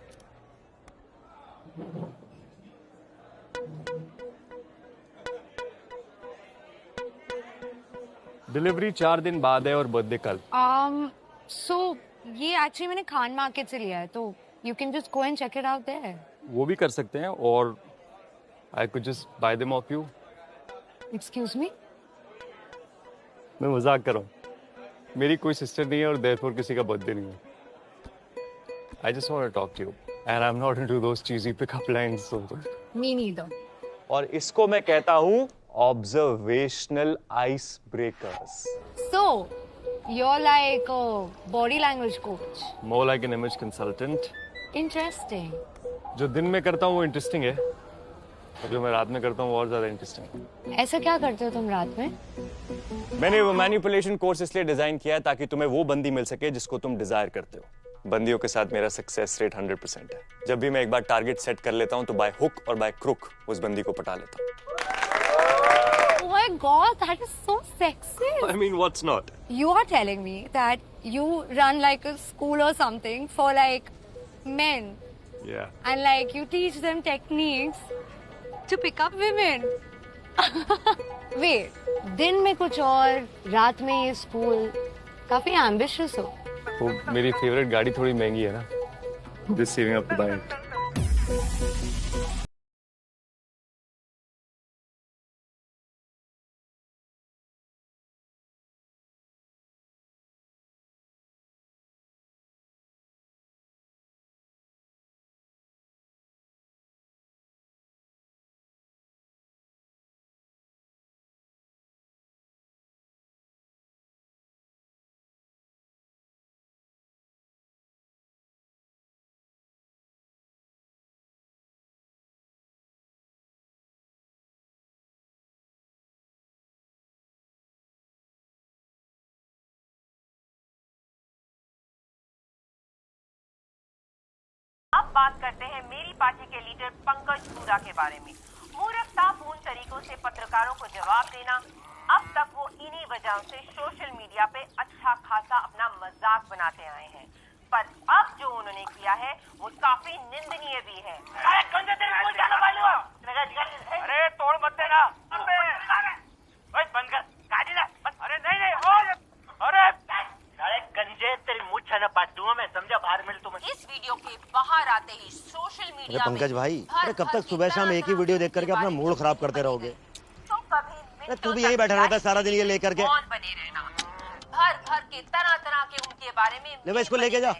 Delivery 4 दिन बाद है और birthday कल। So ये actually मैंने Khan market से लिया है, तो you can just go and check it out there. वो भी कर सकते हैं और I could just buy them off you. Excuse me? मैं मजाक कर रहा हूँ। मेरी कोई सिस्टर नहीं है और therefore किसी का बर्थडे नहीं है। I just want to talk to you, and I'm not into those cheesy pickup lines. So. Me neither. और इसको मैं कहता हूँ observational icebreakers. So you're like a body language coach. More like an image consultant. Interesting. जो दिन में करता हूँ वो इंटरेस्टिंग है, और जो मैं रात में करता हूँ वो और ज्यादा इंटरेस्टिंग है। ऐसा क्या करते हो तुम रात में? मैंने वो मैनिपुलेशन कोर्स इसलिए डिजाइन किया है ताकि तुम्हें वो बंदी मिल सके जिसको तुम डिजायर करते हो। बंदियों के साथ मेरा सक्सेस रेट 100% है। जब भी मैं एक बार टारगेट सेट कर लेता हूँ तो बाय हुक और बाय क्रुक उस बंदी को पटा लेता हूँ। Oh my God, that is so sexy. I mean, what's not? You are telling me that you run like a school or something for like men. Yeah. And like you teach them techniques to pick up women. Wait, दिन में कुछ और, रात में ये school, काफी ambitious हो। वो मेरी फेवरेट गाड़ी थोड़ी महंगी है ना। Just saving up to buy it. अब बात करते हैं मेरी पार्टी के लीडर पंकज हुडा के बारे में। मूर्खतापूर्ण तरीकों से पत्रकारों को जवाब देना, अब तक वो इन्हीं वजहों से सोशल मीडिया पे अच्छा खासा अपना मजाक बनाते आए हैं, पर अब जो उन्होंने किया है वो काफी निंदनीय भी है। अरे तोड़ मत देना, बंद कर, गाड़ी ना, अरे नहीं, अरे गंजे तेरी मुँह छना पास दूंगा मैं, समझा? बाहर मिल तुम। इस वीडियो के बाहर आते ही सोशल मीडिया अरे पंकज भाई, अरे कब तक सुबह शाम एक ही वीडियो देख करके अपना मूड खराब करते रहोगे? तो तू भी यही बैठा रहता है सारा दिन ये लेकर के। बने रहना, भर भर के तरह तरह के उनके बारे में ले भाई इसको लेके जा।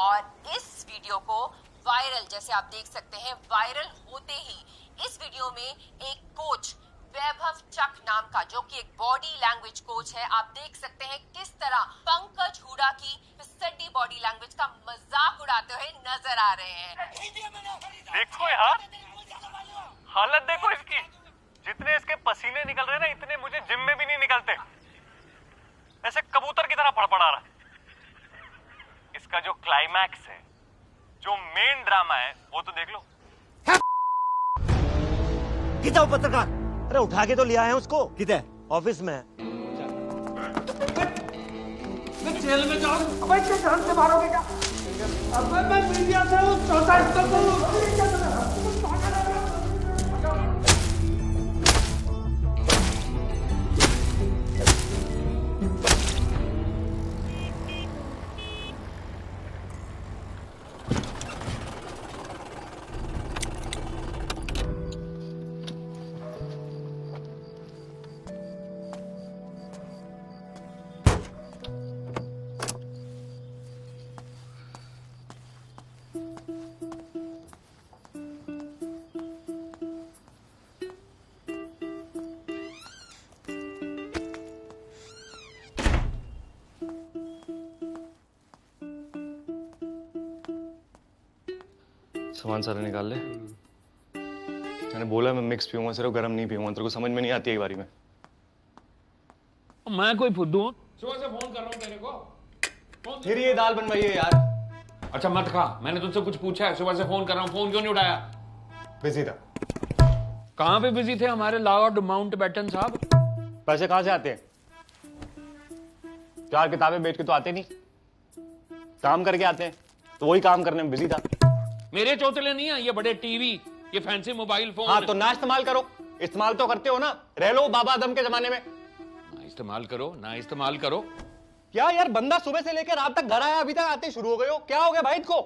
और इस वीडियो को वायरल, जैसे आप देख सकते हैं, वायरल होते ही इस वीडियो में एक कोच वैभव चक नाम का, जो कि एक बॉडी लैंग्वेज कोच है, आप देख सकते हैं किस तरह पंकज हुडा की फिसड्डी बॉडी लैंग्वेज का मजाक उड़ाते हुए नजर आ रहे हैं। देखो यार, हालत देखो इसकी। जितने इसके पसीने निकल रहे हैं ना, इतने मुझे जिम में भी नहीं निकलते। ऐसे कबूतर की तरह फड़फड़ा रहा है। इसका जो क्लाइमैक्स है, जो मेन ड्रामा है, वो तो देख लो। कितना वो पत्रकार? अरे उठा के तो लिया है उसको। किधर? ऑफिस में। जेल में जाओ, अबे क्या जान से मारोगे क्या? अबे मैं मीडिया से हूँ, चौथा स्तर पर हूँ। सामान सारा निकाल ले। मैंने बोला मैं मिक्स पीऊंगा, सिर्फ गर्म नहीं पीऊंगा। तेरे को समझ में नहीं आती है बारी में। मैं कोई फुद्दू हूँ? सुबह से फोन कर रहा हूँ तेरे को। फिर ये दाल बनवाई है यार। अच्छा मत खा, मैंने तुझसे कुछ पूछा है? सुबह से फोन कर रहा हूँ, फोन क्यों नहीं उठाया? बिजी था। कहाँ पे बिजी थे हमारे लॉर्ड माउंटबेटन साहब? पैसे कहाँ से आते हैं? 4 किताबें बेच के तो आते नहीं, काम करके आते हैं। तो वही काम करने में बिजी था। मेरे चौतले नहीं है ये बड़े टीवी, ये फैंसी मोबाइल फोन। हाँ तो ना इस्तेमाल करो, इस्तेमाल तो करते हो ना। रह लो बाबा आदम के जमाने में। ना इस्तेमाल करो, ना इस्तेमाल करो। क्या यार, बंदा सुबह से लेकर रात तक घर आया, अभी तक आते शुरू हो गए हो। क्या हो गया भाई को?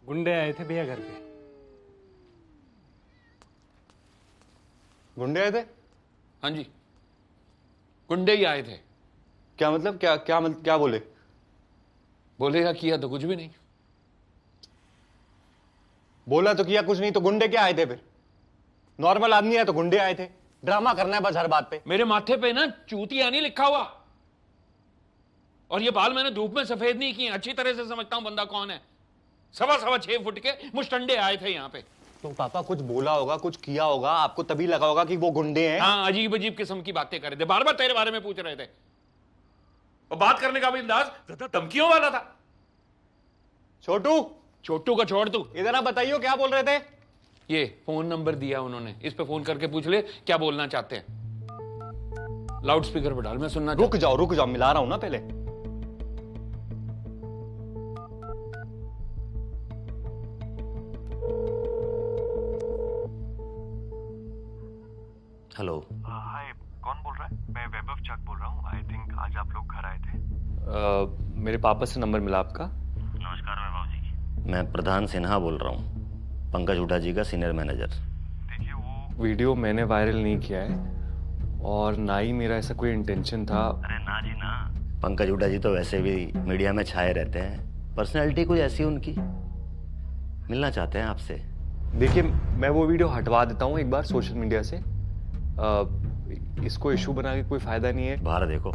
गुंडे आए थे भैया घर पे। गुंडे आए थे? हाँ जी, गुंडे ही आए थे। क्या मतलब? क्या बोले? बोलेगा किया तो कुछ भी नहीं। बोला तो किया कुछ नहीं, तो गुंडे क्या आए थे फिर? नॉर्मल आदमी है तो गुंडे आए थे। ड्रामा करना है बस हर बात पे। मेरे माथे पे ना चूतिया नहीं लिखा हुआ, और ये बाल मैंने धूप में सफेद नहीं किए। अच्छी तरह से समझता हूं बंदा कौन है। 6.25 फुट के मुस्टंडे आए थे यहाँ पे। तो पापा कुछ बोला होगा, कुछ किया होगा, आपको तभी लगा होगा कि वो गुंडे हैं। हाँ, अजीब अजीब किस्म की बातें कर रहे थे, बार बार तेरे बारे में पूछ रहे थे, और बात करने का भी अंदाज ज्यादा धमकियों वाला था। छोटू का छोड़ तू, इधर आप बताइए क्या बोल रहे थे? ये फोन नंबर दिया उन्होंने, इस पे फोन करके पूछ ले क्या बोलना चाहते हैं। लाउड स्पीकर पे डाल, मैं सुनना। रुक जाओ, मिला रहा हूं ना पहले। हेलो। हाय, कौन बोल रहा है? मैं वैभव चक बोल रहा हूँ। आई थिंक आज आप लोग घर आए थे। मेरे पापा से नंबर मिला आपका? नमस्कार वैभव जी। मैं प्रधान सिन्हा बोल रहा हूँ, पंकज हुड्डा जी का सीनियर मैनेजर। देखिए वो वीडियो मैंने वायरल नहीं किया है, और ना ही मेरा ऐसा कोई इंटेंशन था। अरे ना जी ना। पंकज हुड्डा जी तो वैसे भी मीडिया में छाए रहते हैं, पर्सनैलिटी कोई ऐसी उनकी, मिलना चाहते हैं आपसे। देखिए मैं वो वीडियो हटवा देता हूँ एक बार सोशल मीडिया से। इसको इशू बना के कोई फायदा नहीं है। बाहर देखो।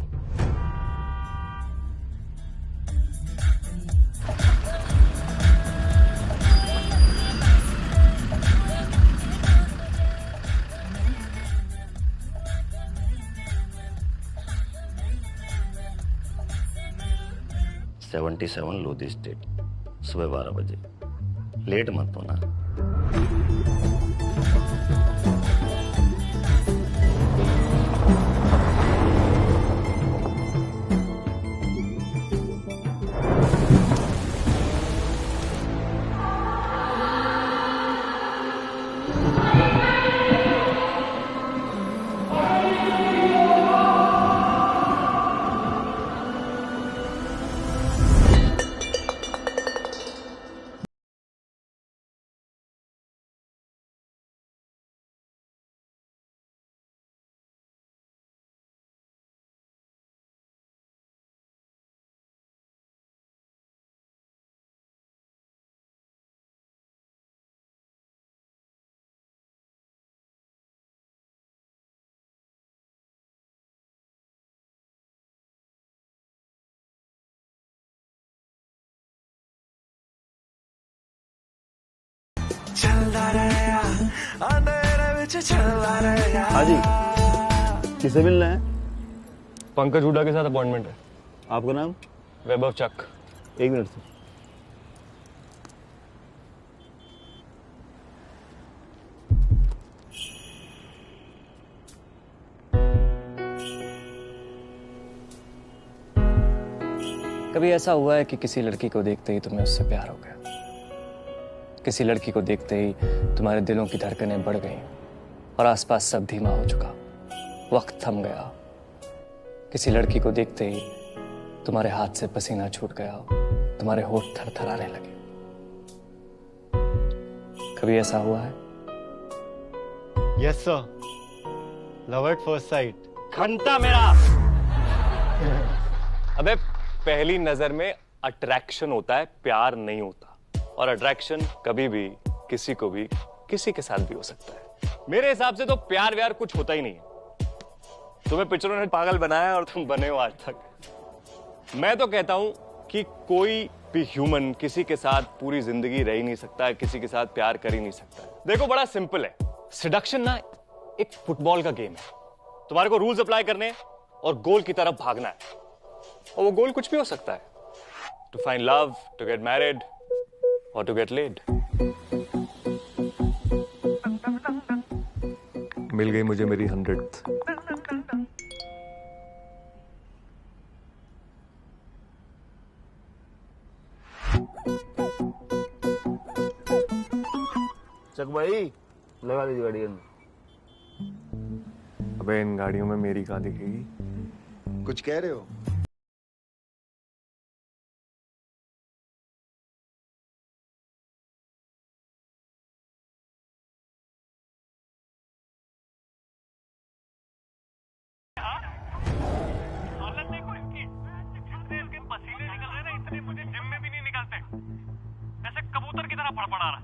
$77 लोधी स्टेट, सुबह 12 बजे। लेट मत होना। हाँ जी, किसे मिलना है? पंकज हुड्डा के साथ अपॉइंटमेंट है। आपका नाम? वैभव चक। 1 मिनट से। कभी ऐसा हुआ है कि किसी लड़की को देखते ही तुम्हें उससे प्यार हो गया? किसी लड़की को देखते ही तुम्हारे दिलों की धड़कनें बढ़ गईं और आसपास सब धीमा हो चुका, वक्त थम गया। किसी लड़की को देखते ही तुम्हारे हाथ से पसीना छूट गया, तुम्हारे होठ थरथराने लगे। कभी ऐसा हुआ है? Yes sir, love at first sight. घंटा मेरा। अबे पहली नजर में अट्रैक्शन होता है, प्यार नहीं होता। और अट्रैक्शन कभी भी किसी को भी किसी के साथ भी हो सकता है। मेरे हिसाब से तो प्यार व्यार कुछ होता ही नहीं है। तुम्हें पिक्चरों ने पागल बनाया और तुम बने हो आज तक। मैं तो कहता हूं कि कोई भी ह्यूमन किसी के साथ पूरी जिंदगी रह ही नहीं सकता, किसी के साथ प्यार कर ही नहीं सकता। देखो बड़ा सिंपल है, सेडक्शन ना एक फुटबॉल का गेम है। तुम्हारे को रूल्स अप्लाई करने और गोल की तरफ भागना है, और वो गोल कुछ भी हो सकता है। To find love, to get married और टू गेट लेड। मिल गई मुझे मेरी 100th। चक भाई लगा लीजिए गाड़ी में। अबे इन गाड़ियों में मेरी कहाँ दिखेगी? कुछ कह रहे हो? पसीने निकल रहे ना, इतने मुझे जिम में भी नहीं निकलते। ऐसे कबूतर की तरह फड़फड़ा रहा।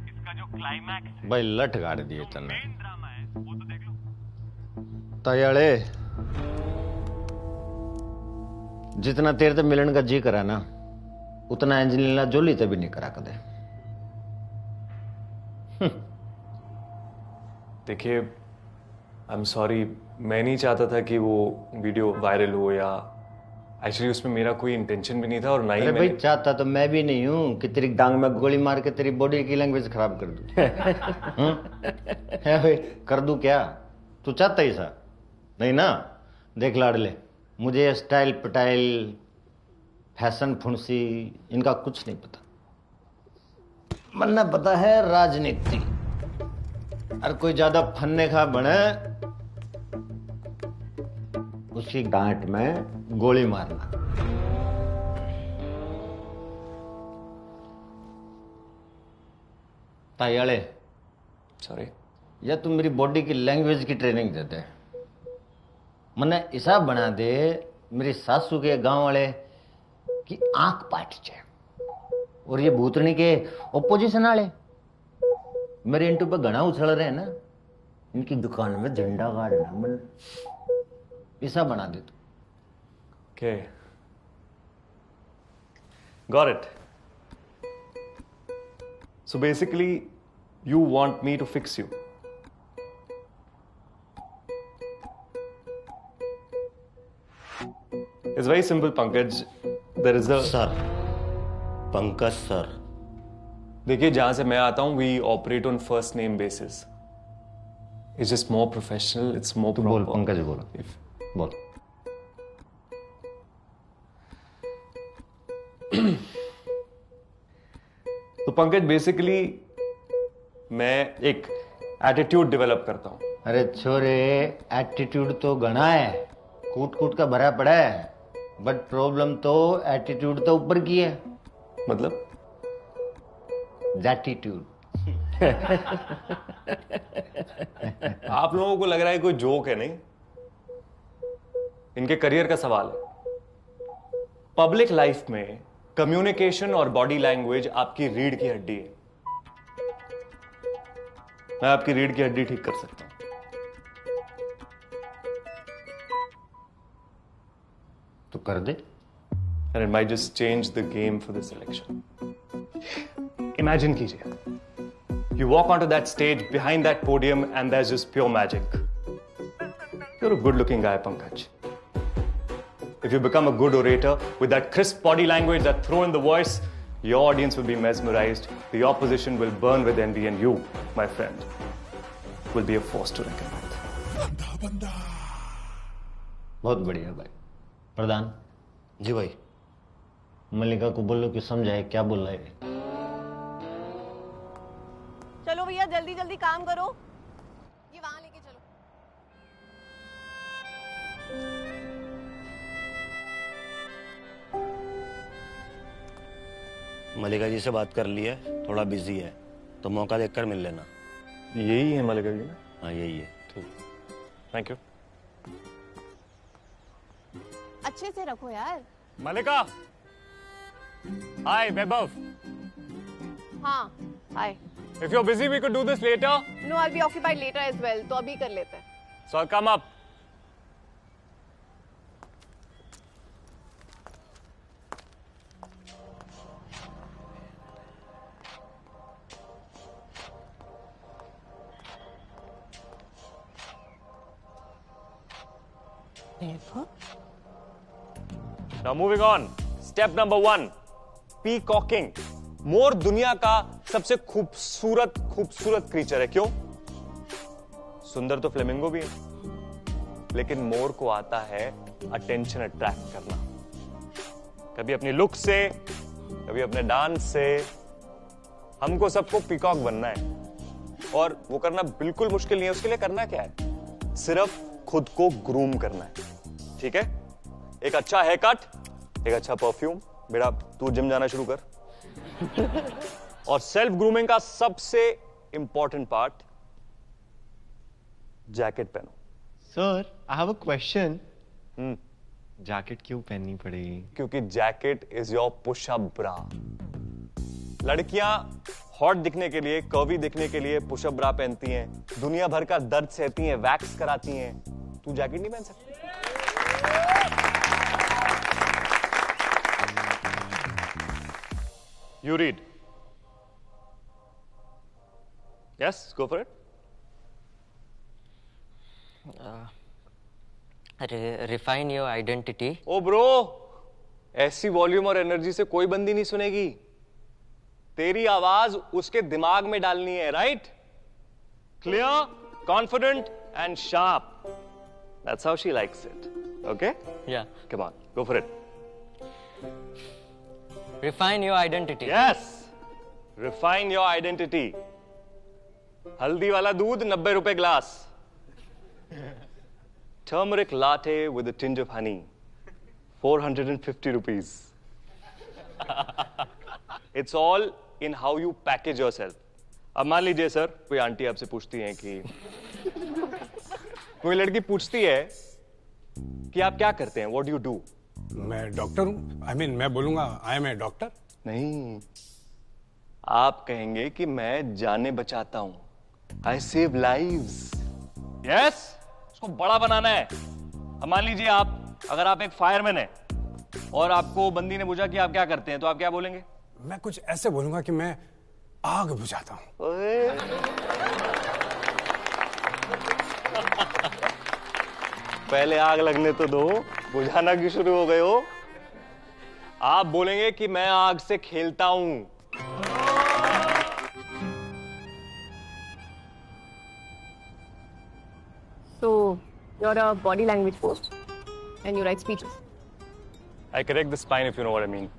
इसका जो क्लाइमैक्स है भाई लठ गाड़ दिए तने तयाड़े जितना तेरे से मिलन का जी करा ना उतना एंजेलिना जोली से भी नहीं करा कदे। देखिए आई एम सॉरी, मैं नहीं चाहता था कि वो वीडियो वायरल हो, या एक्चुअली उसमें मेरा कोई इंटेंशन भी नहीं था, और ना ही अरे भाई चाहता तो मैं भी नहीं हूं कि तेरी डांग में गोली मार के तेरी बॉडी की लैंग्वेज खराब कर दूं। है भाई कर दूं क्या? तू चाहता ही सा नहीं ना? देख लाडले, मुझे स्टाइल पटाइल फैशन फुंसी इनका कुछ नहीं पता। मन्ना पता है राजनीति, और कोई ज्यादा फन्ने खा बने उसकी गांठ में गोली मारना। तायाले सॉरी, या तुम मेरी बॉडी की लैंग्वेज की ट्रेनिंग दे दे। मने ऐसा बना दे मेरी सासू के गांव वाले की आंख पाट जाए, और ये भूतनी के ओपोजिशन वाले मेरे इंटू पे घना उछल रहे हैं ना, इनकी दुकान में झंडा गाड़ना मन ऐसा बना दे तू। Okay. Got it. So basically, you want me to fix you. It's very simple, Pankaj. There is a... Sir. Pankaj sir. देखिए जहां से मैं आता हूं, we operate on first name basis. It's just more professional. It's more proper. बोल पंकज बोलो। बोल। तो पंकज बेसिकली मैं एक एटीट्यूड डेवलप करता हूं। अरे छोरे एटीट्यूड तो घना है, कूट कूट का भरा पड़ा है, बट प्रॉब्लम तो एटीट्यूड तो ऊपर की है। मतलब जैटीट्यूड। आप लोगों को लग रहा है कोई जोक है, नहीं? इनके करियर का सवाल है। पब्लिक लाइफ में कम्युनिकेशन और बॉडी लैंग्वेज आपकी रीढ़ की हड्डी है। मैं आपकी रीढ़ की हड्डी ठीक कर सकता हूं। तो कर दे। And it might just change the game for this election. Imagine कीजिए, you walk onto that stage, behind that podium, and there's just pure magic. You're a good-looking guy, Pankaj. If you become a good orator with that crisp body language, that throw in the voice, your audience will be mesmerized. The opposition will burn with envy, and you, my friend, will be a force to reckon with. बहुत बढ़िया भाई। प्रधान जी भाई, मल्लिका को बोलो कि समझाए क्या बोल रहा है। चलो भैया जल्दी जल्दी काम करो, ये वहां लेके चलो। मल्लिका जी से बात कर ली है, थोड़ा बिजी है, तो मौका देखकर मिल लेना। यही है मल्लिका जी ना? हाँ यही है। Thank you. अच्छे से रखो यार। मल्लिका, हाय वैभव। हाँ हाय। If you're busy, we could do this later. No, I'll be occupied later as well. तो अभी कर लेते हैं। So I'll come up. Now moving on. Step number 1. Peacocking. मोर दुनिया का सबसे खूबसूरत क्रीचर है। क्यों? सुंदर तो फ्लेमिंगो भी है, लेकिन मोर को आता है अटेंशन अट्रैक्ट करना। कभी अपनी लुक से, कभी अपने डांस से। हमको सबको पीकॉक बनना है, और वो करना बिल्कुल मुश्किल नहीं है। उसके लिए करना क्या है? सिर्फ खुद को ग्रूम करना है। ठीक है? एक अच्छा हेयर कट, एक अच्छा परफ्यूम। बेटा तू जिम जाना शुरू कर। और सेल्फ ग्रूमिंग का सबसे इंपॉर्टेंट पार्ट, जैकेट पहनो। Sir, I have a question. Jacket क्यों पहननी पड़ेगी? क्योंकि जैकेट इज योर पुशअप ब्रा। लड़कियां हॉट दिखने के लिए, कर्वी दिखने के लिए पुशअप ब्रा पहनती हैं, दुनिया भर का दर्द सहती हैं, वैक्स कराती हैं। तू जैकेट नहीं पहन सकती? You read. Yes, go for it. Refine your identity. Oh bro, ऐसी वॉल्यूम और एनर्जी से कोई बंदी नहीं सुनेगी। तेरी आवाज उसके दिमाग में डालनी है, right? Clear, confident and sharp. That's how she likes it. Okay? Yeah. Come on, go for it. Refine your identity. Yes. Refine your identity. हल्दी वाला दूध 90 रुपए glass. Turmeric latte with a tinge of honey. 450 rupees. It's all in how you package yourself. अब मान लीजिए sir, कोई aunty आपसे पूछती है कि कोई लड़की पूछती है कि आप क्या करते हैं? What do you do? मैं डॉक्टर हूँ। मैं बोलूंगा आई एम ए डॉक्टर। नहीं, आप कहेंगे कि मैं जाने बचाता हूं। I save lives. Yes? उसको बड़ा बनाना है। अब मान लीजिए अगर आप एक फायरमैन हैं और आपको बंदी ने पूछा कि आप क्या करते हैं, तो आप क्या बोलेंगे? मैं कुछ ऐसे बोलूंगा कि मैं आग बुझाता हूं। पहले आग लगने तो दो, बुझाना क्यों शुरू हो गए हो? आप बोलेंगे कि मैं आग से खेलता हूं। So, you're a body language coach and you write speeches. I correct the spine if you know what I mean.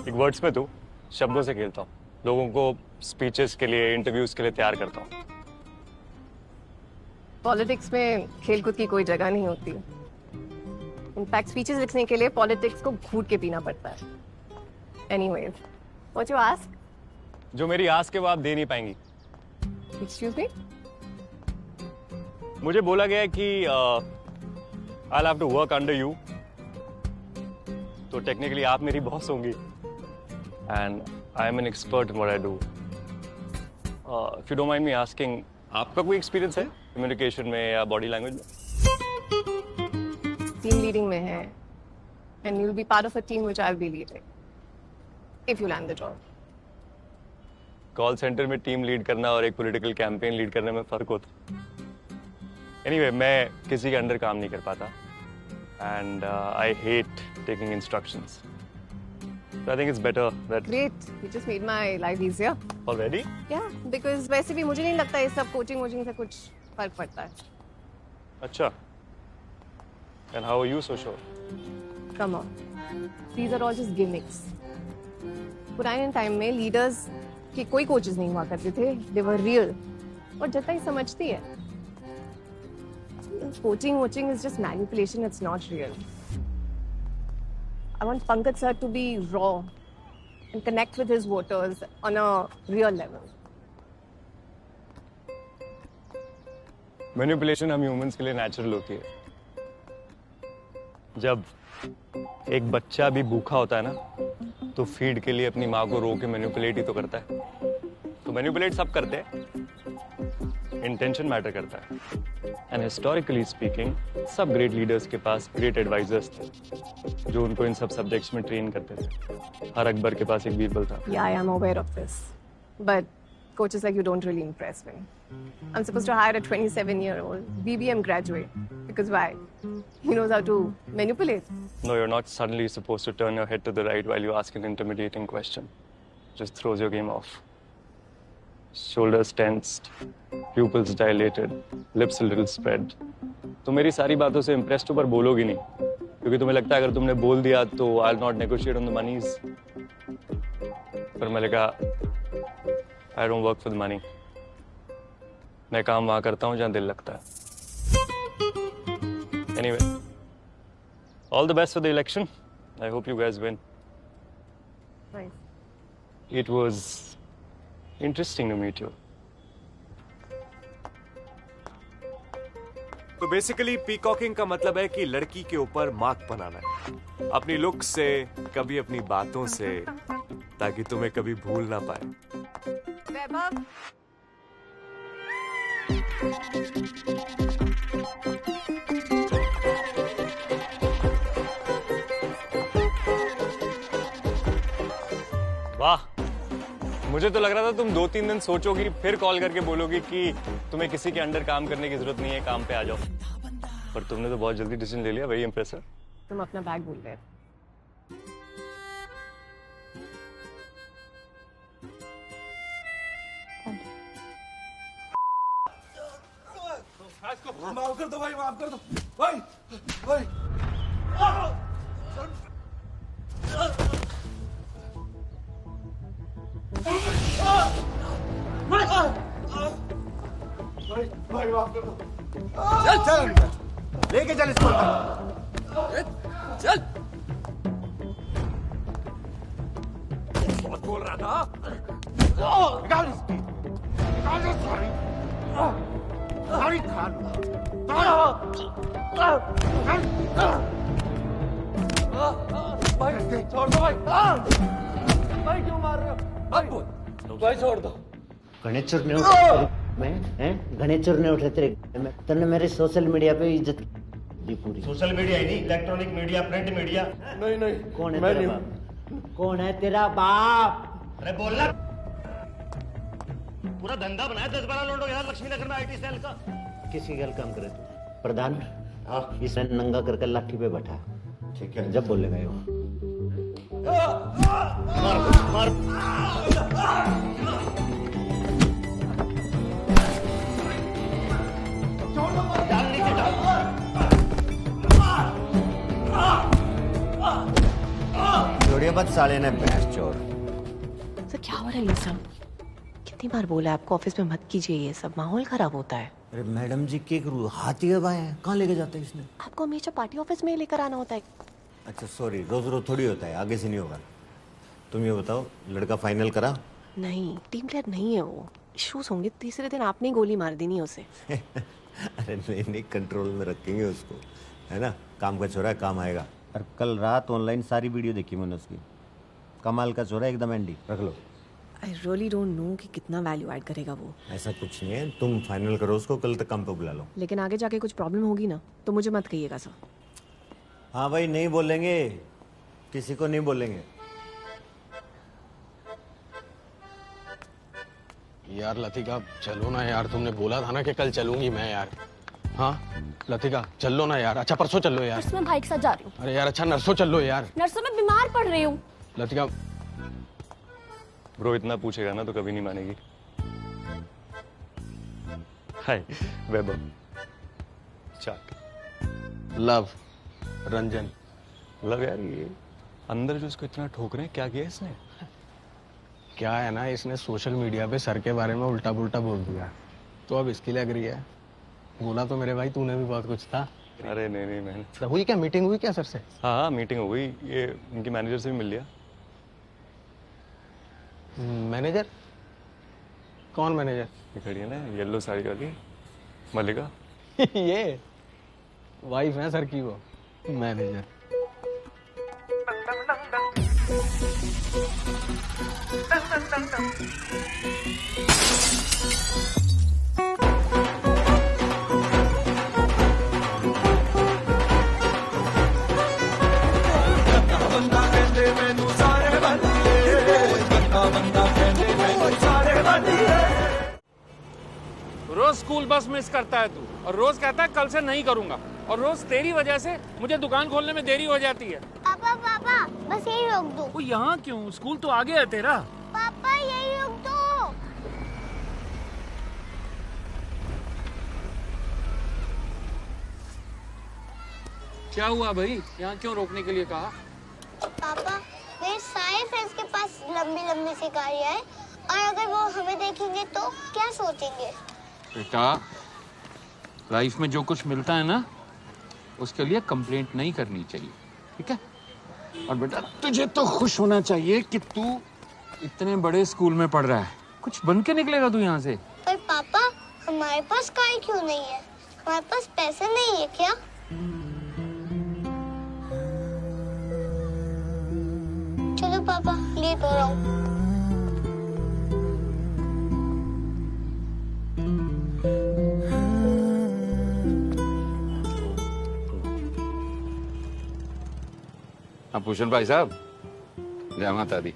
एक वर्ड्स में तू शब्दों से खेलता हूँ, लोगों को स्पीचेस के लिए, इंटरव्यूज के लिए तैयार करता हूँ। पॉलिटिक्स में खेलकूद की कोई जगह नहीं होती। इनफैक्ट स्पीचेस लिखने के लिए पॉलिटिक्स को घूट के पीना पड़ता है। Anyways, what you ask? जो मेरी आस के वो आप दे नहीं पाएंगी। Excuse me? मुझे बोला गया है कि I'll have to work under you, तो टेक्निकली आप मेरी बॉस होंगी, and I am an expert in what I do. If you don't mind me asking, आपका कोई एक्सपीरियंस है कम्युनिकेशन में या बॉडी लैंग्वेज में? टीम लीडिंग में है, and you'll be part of a team which I'll be leading, if you land the job. Call centre में team lead करना और एक पॉलिटिकल कैंपेन लीड करने में फर्क होता है। Anyway, मैं किसी के अंडर काम नहीं कर पाता, and I hate taking instructions. So I think it's better that. Great, you just made my life easier. Already? Yeah, because वैसे भी मुझे नहीं लगता ये सब कोचिंग से कुछ फर्क पड़ता है। अच्छा. And how are you so sure? Come on, these are all just gimmicks. पुराने टाइम में लीडर्स के कोई कोचेस नहीं हुआ करते थे, they were real. और जनता ही समझती है। Coaching is just manipulation, it's not real. I want Pankaj sir to be raw and connect with his voters on a real level. Manipulation हम ह्यूमंस के लिए नेचुरल होती है। जब एक बच्चा भी भूखा होता है ना, तो फीड के लिए अपनी माँ को रो के मैनिपुलेट ही तो करता है। तो मैनिपुलेट सब करते हैं, इंटेंशन मैटर करता है। एंड हिस्टोरिकली स्पीकिंग, सब ग्रेट लीडर्स के पास ग्रेट एडवाइजर्स थे जो उनको इन सब सब्जेक्ट्स में ट्रेन करते थे। हर अकबर के पास एक बीरबल था। Yeah, I am aware of this. But coaches like you don't really impress me. I'm supposed to hire a 27-year-old BBM graduate. Because why? He knows how to manipulate. No, you're not suddenly supposed to turn your head to the right while you ask an intimidating question. Just throws your game off. Shoulders tensed, pupils dilated, lips a little spread. तुम मेरी सारी बातों से impressed हो पर बोलोगी नहीं, क्योंकि तुम्हें लगता है अगर तुमने बोल दिया तो I'll not negotiate on the monies. पर मैंने कहा I don't work for the money. मैं काम वहाँ करता हूँ जहाँ दिल लगता है. Anyway, all the best for the election. I hope you guys win. Nice. It was interesting to meet you. तो बेसिकली पीकॉकिंग का मतलब है कि लड़की के ऊपर मार्क बनाना है, अपनी लुक से, कभी अपनी बातों से, ताकि तुम्हें कभी भूल ना पाए. वैभव, वाह, मुझे तो लग रहा था तुम 2-3 दिन सोचोगी फिर कॉल करके बोलोगी कि तुम्हें किसी के अंडर काम करने की जरूरत नहीं है, काम पे आ जाओ. पर तुमने तो बहुत जल्दी डिसीजन ले लिया. Very impressive. तुम अपना बैग भूल गए. माफ कर दो भाई, माफ कर दो भाई, भाई. भाई माफ कर दो. चल चल लेके चल इसको. चल. बहुत बोल रहा था. निकाल इसकी. निकाल दो. सॉरी खा लो. भाई छोड़ दो भाई. भाई क्यों मार रहे हो? भाई छोड़ दो. गणेशर ने उठे मैं हैं? गणेशर ने उठे तेरे में तन्ने मेरे सोशल मीडिया पे इज्जत दी पूरी. सोशल मीडिया ही नहीं, इलेक्ट्रॉनिक मीडिया, प्रिंट मीडिया. नहीं नहीं. कौन है तेरा बाप? कौन है तेरा बाप? अरे बोलना. पूरा धंधा बनाया 10-12 लोगों के साथ लक्ष्मी नगर में आईटी सेल का. किसी गल काम करे तू प्रधान. हाँ, इसे नंगा करके लाठी पे बैठा. ठीक है, जब बोलेगा ये मार. छोड़िए मत साले ने भैंस चोर. सर क्या हो रहा है ये सब? कितनी बार बोला आपको ऑफिस में मत कीजिए ये सब, माहौल खराब होता है. अरे मैडम जी के करूँ, हाथी के बाएं हैं, कहाँ लेके जाते हैं इसने? आपको हमेशा पार्टी ऑफिस में लेकर आना होता है. अच्छा सॉरी, रोज रोज थोड़ी होता है, आगे से नहीं होगा. तुम ये बताओ, लड़का फाइनल करा? नहीं, टीम प्लेयर नहीं है वो. इश्यूज होंगे. तीसरे दिन आपने ही गोली मार दी नहीं उसे. अरे नहीं नहीं, कंट्रोल में रखेंगे उसको, है ना. काम का छोरा है, काम आएगा. और कल रात ऑनलाइन सारी वीडियो देखी मैंने उसकी. कमाल का छोरा, एकदम एंडी. रख लो. आई रियली डोंट नो कि कितना वैल्यू ऐड करेगा वो. ऐसा कुछ नहीं है, तुम फाइनल करो उसको, कल तक काम पे बुला लो. लेकिन आगे जाके कुछ प्रॉब्लम होगी ना तो मुझे मत कहिएगा सर. हाँ भाई, नहीं बोलेंगे, किसी को नहीं बोलेंगे. यार लतिका चलो ना यार, तुमने बोला था ना कि कल चलूंगी मैं यार. हाँ लतिका चल लो ना यार. अच्छा परसों चल लो यार. मैं भाई के साथ जा रही हूँ. अरे यार अच्छा नरसों चल लो यार. नरसों में बीमार पड़ रही हूँ. लतिका ब्रो इतना पूछेगा ना तो कभी नहीं मानेगी. हाय वैभव. चाट. लव रंजन. लव यार, ये अंदर जो इसको इतना ठोक रहे हैं, क्या किया इसने? क्या है ना, इसने सोशल मीडिया पे सर के बारे में उल्टा पुल्टा बोल दिया, तो अब इसकी लग रही है. बोला तो मेरे भाई तूने भी बहुत कुछ था. अरे नहीं नहीं, मैंने तो हुई क्या, मीटिंग हुई क्या सर से? हाँ मीटिंग हो गई. ये इनकी मैनेजर से भी मिल लिया. मैनेजर? कौन मैनेजर? ये खड़ी है ना येलो साड़ी वाली, मल्लिका. ये वाइफ है सर की वो. मैनेजर. बंदा कहते मैनू सारे बंदिए. बंदा कहते मैनू सारे बंदिए. रोज स्कूल बस मिस करता है तू, और रोज कहता है कल से नहीं करूंगा, और रोज तेरी वजह से मुझे दुकान खोलने में देरी हो जाती है। पापा पापा बस यही रोक दो। वो यहाँ क्यों? स्कूल तो आगे है तेरा। पापा यही रोक दो। क्या हुआ भाई? यहाँ क्यों रोकने के लिए कहा? पापा मेरे सारे फ्रेंड्स के पास लंबी लंबी सी गाड़ियाँ हैं, और अगर वो हमें देखेंगे तो क्या सोचेंगे? बेटा, लाइफ में जो कुछ मिलता है ना, उसके लिए कंप्लेंट नहीं करनी चाहिए, ठीक है? और बेटा, तुझे तो खुश होना चाहिए कि तू इतने बड़े स्कूल में पढ़ रहा है। कुछ बन के निकलेगा तू यहाँ से। पर पापा, हमारे पास कार क्यों नहीं है? हमारे पास पैसे नहीं है क्या? चलो पापा, लेट हो रहा हूँ। हाँ भूषण भाई साहब, जय माता दी।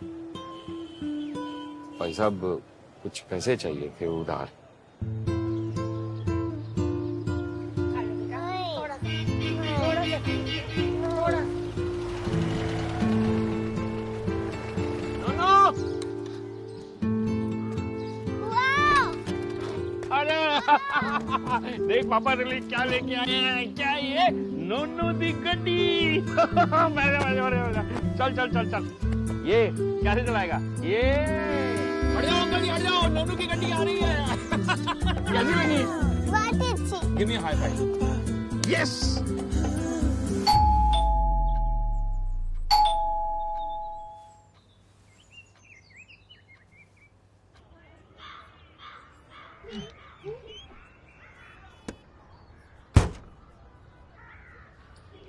भाई साहब कुछ पैसे चाहिए थे उधार। देख पापा तेरे लिए क्या लेके आए हैं। क्या ये? नोनू दी गड्डी। चल चल चल चल। ये कैसे चलाएगा? ये हट जाओ अंकल जी, हट जाओ, नोनू की गड्डी आ रही है। कैसी लगी? बहुत अच्छी। Give me high five. Yes.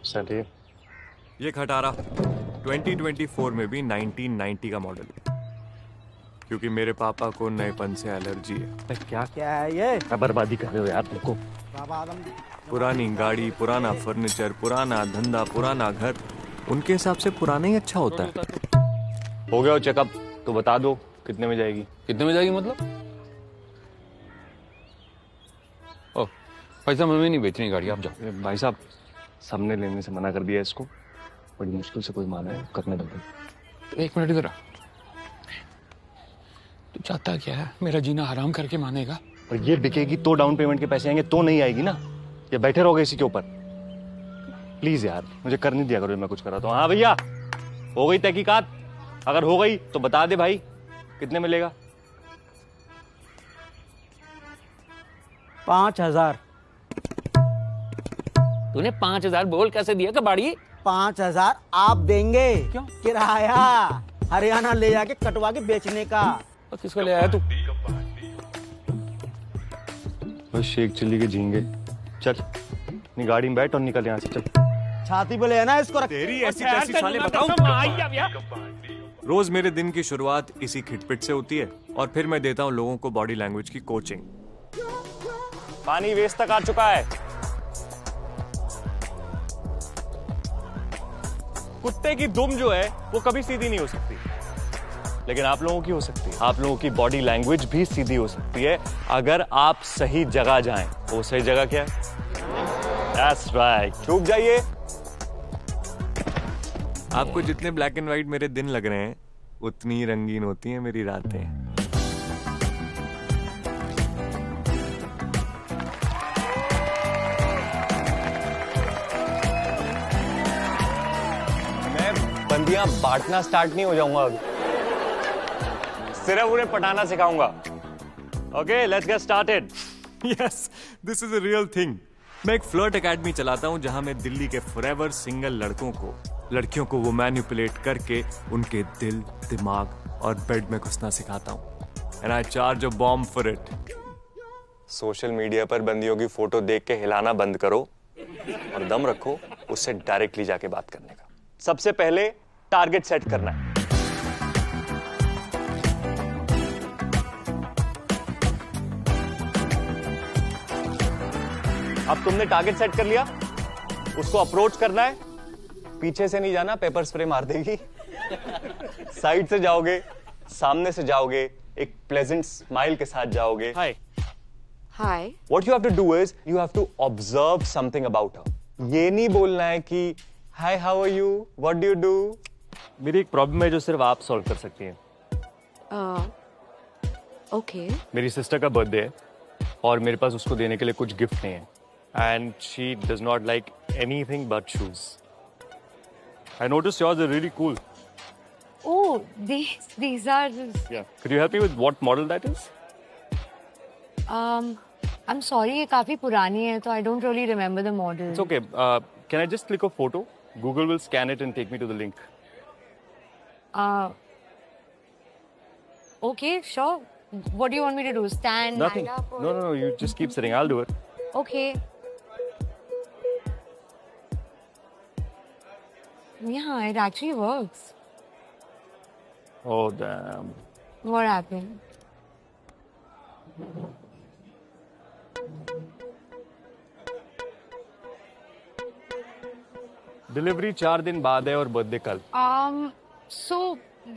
Sir ये खटारा 2024 में भी 1990 का मॉडल है, क्योंकि मेरे पापा को नएपन से एलर्जी है। क्या क्या है ये? बर्बादी कर रहे हो यार तुमको। पुरानी गाड़ी, पुराना फर्नीचर, पुराना धंधा, पुराना घर, उनके हिसाब से पुराना ही अच्छा होता है। हो गया चेकअप, तो बता दो कितने में जाएगी? कितने में जाएगी मतलब? ओह भाई साहब, हमें नहीं बेचनी गाड़ी, आप जाओ। भाई साहब, सामने लेने से मना कर दिया इसको, बड़ी मुश्किल से कोई माना है, करने दो। एक मिनट इधर आ। तू चाहता क्या है? मेरा जीना हराम करके मानेगा? और ये बिकेगी तो डाउन पेमेंट के पैसे आएंगे, तो नहीं आएगी ना। ये बैठे रहोगे इसी के ऊपर। प्लीज यार, मुझे करने दिया करो, मैं कुछ कर रहा था। हाँ भैया, हो गई तहकीकात? अगर हो गई तो बता दे भाई, कितने मिलेगा? 5000। तूने 5000 बोल कैसे दिया कबाड़ी? 5000 आप देंगे? क्यों? किराया हरियाणा ले जाके कटवा के बेचने का। और किसको ले आया तू? बस शेख चिल्ली के झींगे। चल अपनी गाड़ी में बैठ और निकल यहाँ से, चल। छाती पे ले ना इसको। तेरी ऐसी कैसी साले बताऊं? रोज मेरे दिन की शुरुआत इसी खिटपिट से होती है, और फिर मैं देता हूँ लोगों को बॉडी लैंग्वेज की कोचिंग। पानी वेस्ट तक आ चुका है। कुत्ते की दुम जो है वो कभी सीधी नहीं हो सकती, लेकिन आप लोगों की हो सकती है। आप लोगों की बॉडी लैंग्वेज भी सीधी हो सकती है अगर आप सही जगह जाएं। वो सही जगह क्या है? That's right, छूट जाइए। आपको जितने ब्लैक एंड व्हाइट मेरे दिन लग रहे हैं, उतनी रंगीन होती हैं मेरी रातें। बंदियां बांटना स्टार्ट नहीं हो जाऊंगा अभी, सिर्फ उन्हें पटाना सिखाऊंगा। Okay, let's get started. Yes, this is a real thing. मैं एक फ्लर्ट एकेडमी चलाता हूं, जहां मैं दिल्ली के फॉरएवर सिंगल लड़कियों को वो मैनिपुलेट करके उनके दिल, दिमाग और बेड में घुसना सिखाता हूं। And I charge a bomb for it. Social media पर बंदियों की फोटो देख के हिलाना बंद करो और दम रखो उससे डायरेक्टली जाके बात करने का। सबसे पहले टारगेट सेट करना है। अब तुमने टारगेट सेट कर लिया, उसको अप्रोच करना है। पीछे से नहीं जाना, पेपर स्प्रे मार देगी। साइड से जाओगे, सामने से जाओगे, एक प्लेजेंट स्माइल के साथ जाओगे। हाय Hi. What you have to do is you have to observe something about her. ये नहीं बोलना है कि Hi, how are you? What do you do? मेरी एक प्रॉब्लम है जो सिर्फ आप सॉल्व कर सकती हैं। Okay. मेरी सिस्टर का बर्थडे है और मेरे पास उसको देने के लिए कुछ गिफ्ट नहीं है। And she does not like anything but shoes. I noticed yours are really cool. Oh, these are just... Yeah. Could you help me with what model that is? I'm sorry, ये काफी पुरानी है, तो I don't really remember the model. It's okay. Can I just click a photo? Google will scan it and take me to the link. Okay, sure. What do you want me to do? Stand? Nothing. Line up, or... No. You just keep sitting. I'll do it. Okay. Yeah, it actually works. Oh, damn. What happened? Delivery 4 दिन बाद है और birthday कल। So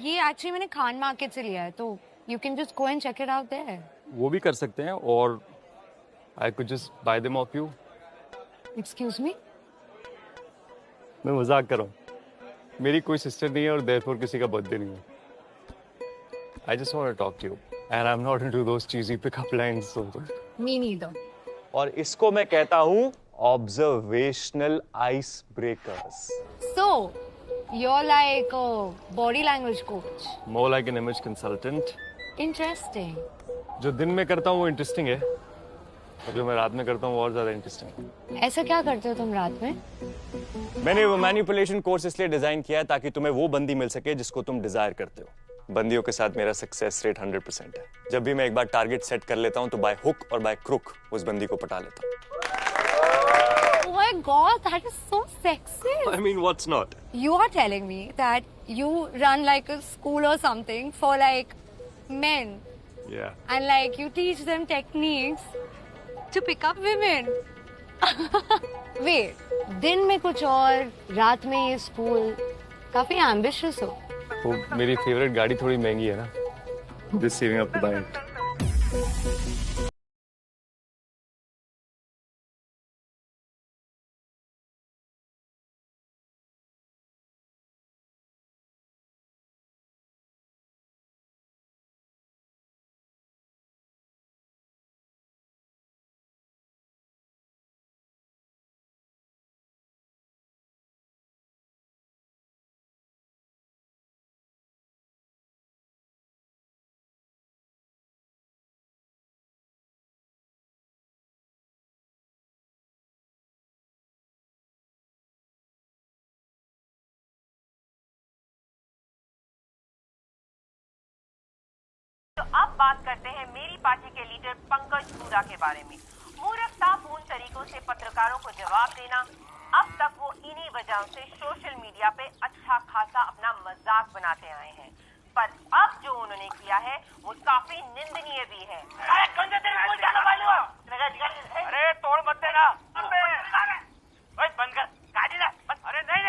ये actually मैंने Khan market से लिया है, तो you can just go and check it out there. वो भी कर सकते हैं और I could just buy them off you. Excuse me? मैं मजाक कर रहा हूँ। मेरी कोई सिस्टर नहीं है और therefore किसी का बर्थडे नहीं है। I just want to talk to you, and I'm not into those cheesy pickup lines. So. Me neither. और इसको मैं कहता हूँ observational icebreakers. So you're like a body language coach. More like an image consultant. Interesting. जो दिन में करता हूँ वो इंटरेस्टिंग है, और जो मैं रात में करता हूँ वो और ज्यादा इंटरेस्टिंग है। ऐसा क्या करते हो तुम रात में? मैंने वो मैनिपुलेशन कोर्स इसलिए डिजाइन किया है ताकि तुम्हें वो बंदी मिल सके जिसको तुम डिजायर करते हो। बंदियों के साथ मेरा सक्सेस रेट 100% है। जब भी मैं एक बार टारगेट सेट कर लेता हूँ तो बाय हुक और बाय क्रुक उस बंदी को पटा लेता हूँ। Oh my God, that is so sexy. I mean, what's not? You are telling me that you run like a school or something for like men. Yeah. And like you teach them techniques to pick up women. Wait, दिन में कुछ और, रात में ये school, काफी ambitious हो। वो मेरी फेवरेट गाड़ी थोड़ी महंगी है ना। Just saving up to buy it. तो अब बात करते हैं मेरी पार्टी के लीडर पंकज हुडा के बारे में। मूर्खतापूर्ण तरीकों से पत्रकारों को जवाब देना, अब तक वो इन्हीं वजहों से सोशल मीडिया पे अच्छा खासा अपना मजाक बनाते आए हैं, पर अब जो उन्होंने किया है वो काफी निंदनीय भी है। अरे तोड़ मत देना, बंद कर, गाड़ी ना, अरे नहीं,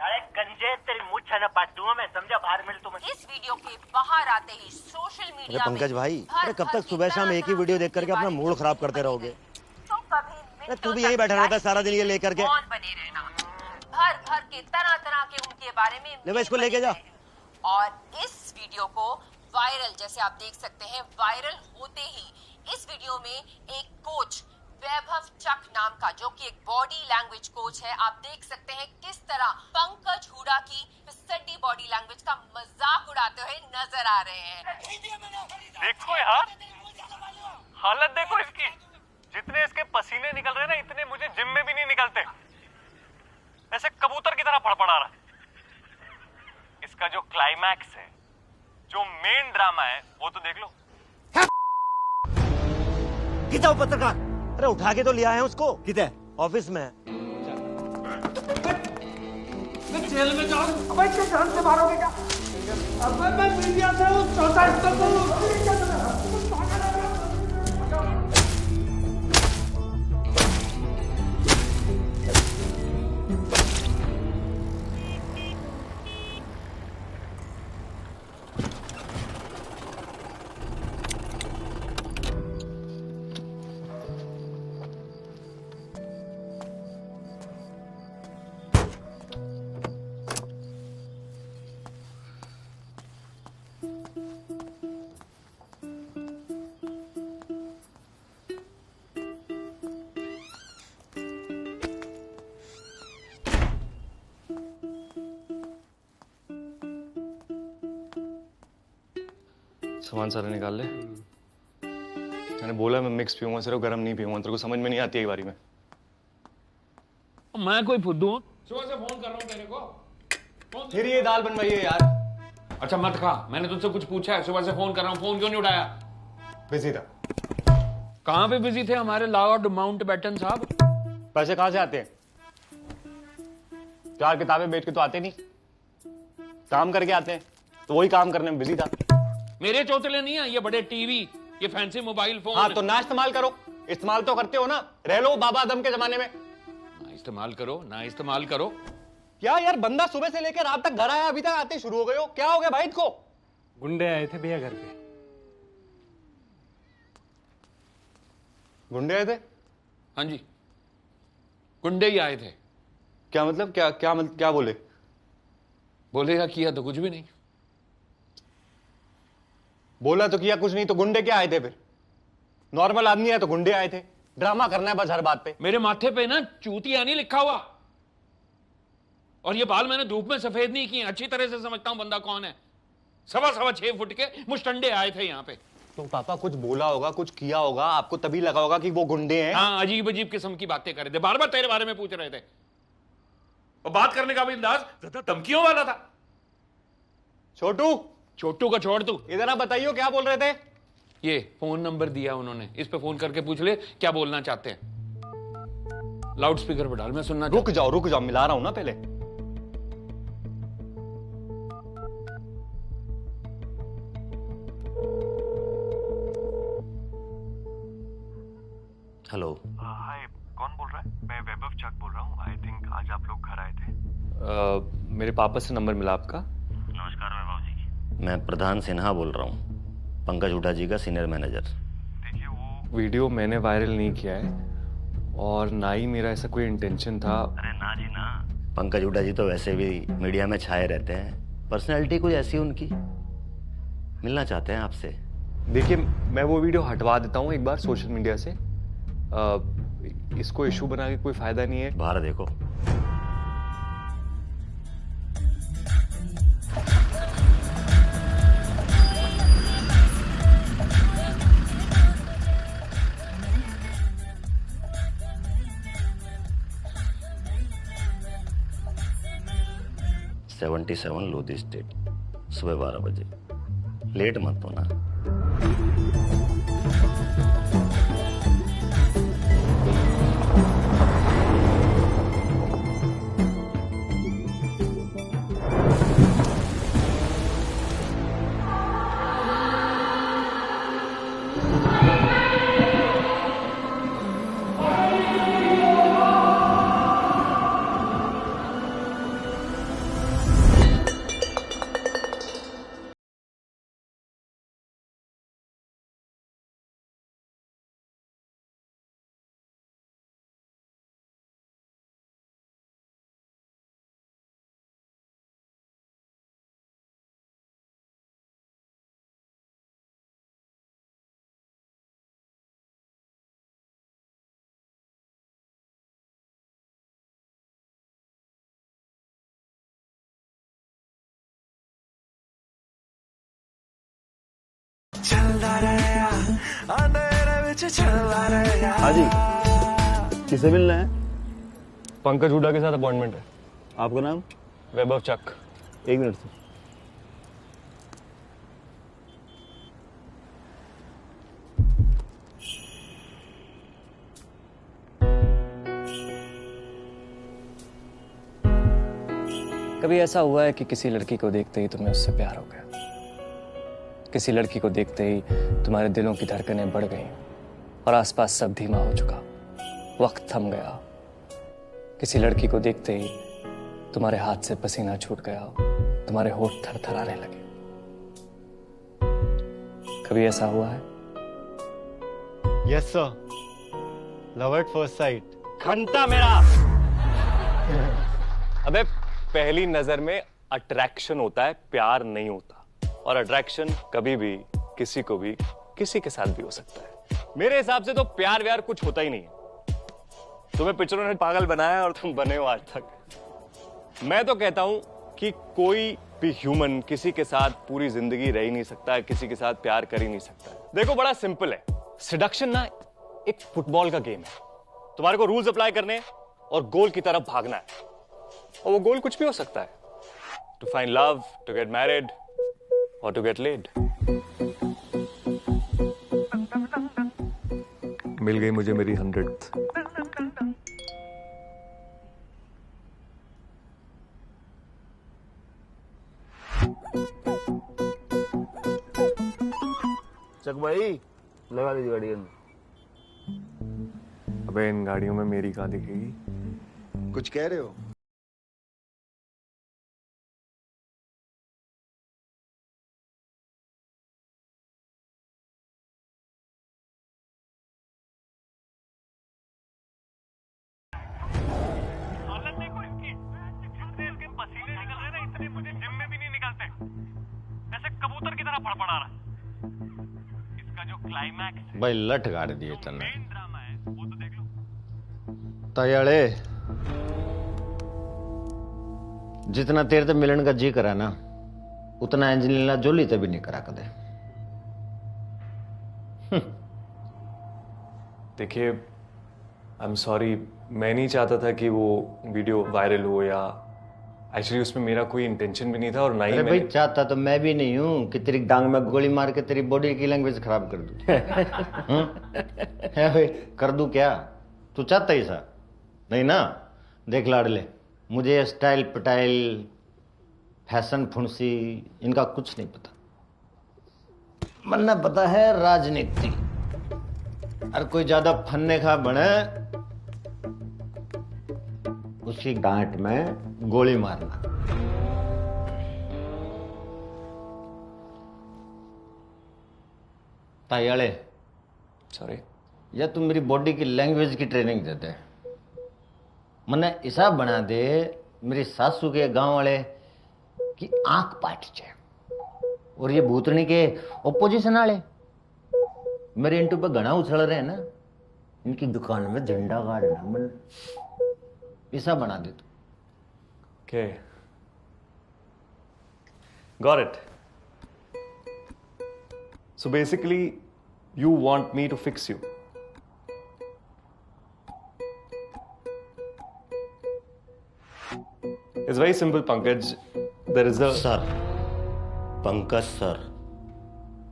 अरे गंजे तेरी मुँह छना पाट दूंगा मैं, समझा? बाहर मिल तुम। इस वीडियो के बाहर आते ही सोशल मीडिया अरे पंकज भाई, अरे कब तक सुबह शाम एक ही वीडियो देख करके अपना मूड खराब करते रहोगे? तो तू भी यही बैठा रहता है सारा दिन ये लेकर के। बने रहना, भर भर के तरह तरह के उनके बारे में ले इसको लेके जा। और इस वीडियो को वायरल, जैसे आप देख सकते हैं, वायरल होते ही इस वीडियो में एक कोच वैभव चक नाम का, जो कि एक बॉडी लैंग्वेज कोच है, आप देख सकते हैं किस तरह पंकज हुडा की फिसड्डी बॉडी लैंग्वेज का मजाक उड़ाते हुए नजर आ रहे हैं। देखो यार, हालत देखो इसकी। जितने इसके पसीने निकल रहे हैं ना, इतने मुझे जिम में भी नहीं निकलते। ऐसे कबूतर की तरह फड़फड़ा रहा है। इसका जो क्लाइमैक्स है, जो मेन ड्रामा है, वो तो देख लो। कितना वो पत्रकार? अरे उठा के तो लिया है उसको। किधर? ऑफिस में। जेल में जाओ, अबे क्या जान से मारोगे क्या? अबे मैं मीडिया से हूँ, चौथा स्तर पर हूँ। सामान सारा निकाल ले। मैंने बोला मैं मिक्स पीऊंगा, सिर्फ गर्म नहीं पीऊंगा। तेरे को समझ में नहीं आती है बारी में। मैं कोई फुद्दू हूँ? सुबह से फोन कर रहा हूँ तेरे को। फिर ये दाल बनवाई है यार। अच्छा मत खा, मैंने तुझसे कुछ पूछा है? सुबह से फोन कर रहा हूँ, फोन क्यों नहीं उठाया? बिजी था। कहाँ पे बिजी थे हमारे लॉर्ड माउंटबेटन साहब? पैसे कहाँ से आते हैं? 4 किताबें बेच के तो आते नहीं, काम करके आते हैं। तो वही काम करने में बिजी था। मेरे चौतले नहीं है ये बड़े टीवी, ये फैंसी मोबाइल फोन। हाँ तो ना इस्तेमाल करो, इस्तेमाल तो करते हो ना। रह लो बाबा आदम के जमाने में। ना इस्तेमाल करो, ना इस्तेमाल करो। क्या यार, बंदा सुबह से लेकर रात तक घर आया, अभी तक आते शुरू हो गए हो। क्या हो गया भाई को? गुंडे आए थे भैया घर पे। गुंडे आए थे? हाँ जी, गुंडे ही आए थे। क्या मतलब? क्या बोले? बोलेगा किया तो कुछ भी नहीं। बोला तो किया कुछ नहीं, तो गुंडे क्या आए थे फिर? नॉर्मल आदमी है तो गुंडे आए थे। ड्रामा करना है बस हर बात पे। मेरे माथे पे ना चूतिया नहीं लिखा हुआ, और ये बाल मैंने धूप में सफेद नहीं किए। अच्छी तरह से समझता हूं बंदा कौन है। 6.25 फुट के मुस्टंडे आए थे यहाँ पे। तो पापा कुछ बोला होगा, कुछ किया होगा, आपको तभी लगा होगा कि वो गुंडे हैं। हाँ, अजीब अजीब किस्म की बातें कर रहे थे, बार बार तेरे बारे में पूछ रहे थे, और बात करने का भी अंदाज ज्यादा धमकियों वाला था। छोटू का छोड़ तू, इधर आप बताइए क्या बोल रहे थे? ये फोन नंबर दिया उन्होंने, इस पे फोन करके पूछ ले क्या बोलना चाहते हैं। लाउड स्पीकर पे डाल, मैं सुनना। रुक जाओ, मिला रहा हूं ना पहले। हेलो। हाय, कौन बोल रहा है? मैं वैभव चक बोल रहा हूँ। आई थिंक आज आप लोग घर आए थे। मेरे पापा से नंबर मिला आपका। नमस्कार वैभव जी। मैं प्रधान सिन्हा बोल रहा हूँ, पंकज हुड्डा जी का सीनियर मैनेजर। देखिए वो वीडियो मैंने वायरल नहीं किया है, और ना ही मेरा ऐसा कोई इंटेंशन था। अरे ना जी ना, पंकज हुड्डा जी तो वैसे भी मीडिया में छाए रहते हैं। पर्सनैलिटी कोई ऐसी उनकी, मिलना चाहते हैं आपसे। देखिए मैं वो वीडियो हटवा देता हूँ एक बार सोशल मीडिया से। इसको इशू बना के कोई फायदा नहीं है। बाहर देखो। $77 लोधी स्टेट, सुबह 12 बजे। लेट मत होना। हाँ जी, किसे मिलना है? पंकज हुड्डा के साथ अपॉइंटमेंट है। आपका नाम? वैभव चक। 1 मिनट से। कभी ऐसा हुआ है कि किसी लड़की को देखते ही तुम्हें उससे प्यार हो गया? किसी लड़की को देखते ही तुम्हारे दिलों की धड़कनें बढ़ गईं और आसपास सब धीमा हो चुका, वक्त थम गया। किसी लड़की को देखते ही तुम्हारे हाथ से पसीना छूट गया, तुम्हारे होठ थरथराने लगे। कभी ऐसा हुआ है? Yes sir, love at first sight. घंटा मेरा। अबे पहली नजर में अट्रैक्शन होता है, प्यार नहीं होता। और अट्रैक्शन कभी भी किसी को भी किसी के साथ भी हो सकता है। मेरे हिसाब से तो प्यार व्यार कुछ होता ही नहीं है। तुम्हें पिक्चरों ने पागल बनाया और तुम बने हो आज तक। मैं तो कहता हूं कि कोई भी ह्यूमन किसी के साथ पूरी जिंदगी रह ही नहीं सकता, किसी के साथ प्यार कर ही नहीं सकता। देखो बड़ा सिंपल है, सेडक्शन ना एक फुटबॉल का गेम है। तुम्हारे को रूल्स अप्लाई करने और गोल की तरफ भागना है, और वो गोल कुछ भी हो सकता है। To find love, to get married और टू गेट लेड। मिल गई मुझे मेरी 100th। चक भाई लगा लीजिए गाड़ी में। अबे इन गाड़ियों में मेरी कहाँ दिखेगी? कुछ कह रहे हो? पसीने निकल रहे ना इतने, मुझे जिम में भी नहीं निकलते। ऐसे कबूतर की तरह फड़फड़ा रहा है। इसका जो क्लाइमैक्स है भाई लठ गाड़ दिए तने तयाड़े जितना तेरे से मिलन का जी करा ना उतना एंजेलिना जोली से भी नहीं करा कदे। देखिए आई एम सॉरी, मैं नहीं चाहता था कि वो वीडियो वायरल हो, या एक्चुअली उसमें मेरा कोई इंटेंशन भी नहीं था, और ना ही अरे भाई चाहता तो मैं भी नहीं हूं कि तेरी डांग में गोली मार के तेरी बॉडी की लैंग्वेज खराब कर दूं। है भाई कर दूं क्या? तू चाहता ही सा नहीं ना? देख लाडले, मुझे स्टाइल पटाइल फैशन फुंसी इनका कुछ नहीं पता। मन्ना पता है राजनीति, और कोई ज्यादा फन्ने खा बने उसकी गांठ में गोली मारना। तायाले सॉरी, या तुम मेरी बॉडी की लैंग्वेज की ट्रेनिंग दे दे। मने ऐसा बना दे मेरी सासू के गांव वाले की आंख पाट जाए, और ये भूतनी के ओपोजिशन वाले मेरे इंटू पे घना उछल रहे हैं ना, इनकी दुकान में झंडा गाड़ना मन ऐसा बना दे तू। Okay. Got it. So basically, you want me to fix you. It's very simple, Pankaj. There is a... Sir. Pankaj sir.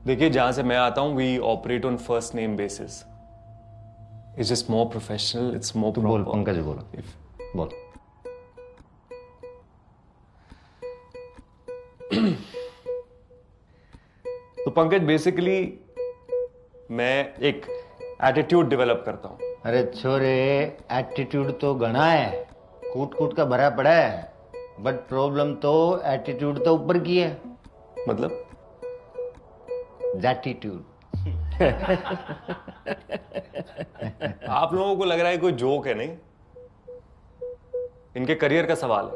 देखिए जहां से मैं आता हूं, we operate on first name basis. It's just more professional. It's more proper. बोल पंकज बोलो। बोल। तो पंकज बेसिकली मैं एक एटीट्यूड डेवलप करता हूं। अरे छोरे एटीट्यूड तो घना है, कूट कूट का भरा पड़ा है, बट प्रॉब्लम तो एटीट्यूड तो ऊपर की है। मतलब जैटीट्यूड। आप लोगों को लग रहा है कोई जोक है, नहीं? इनके करियर का सवाल है।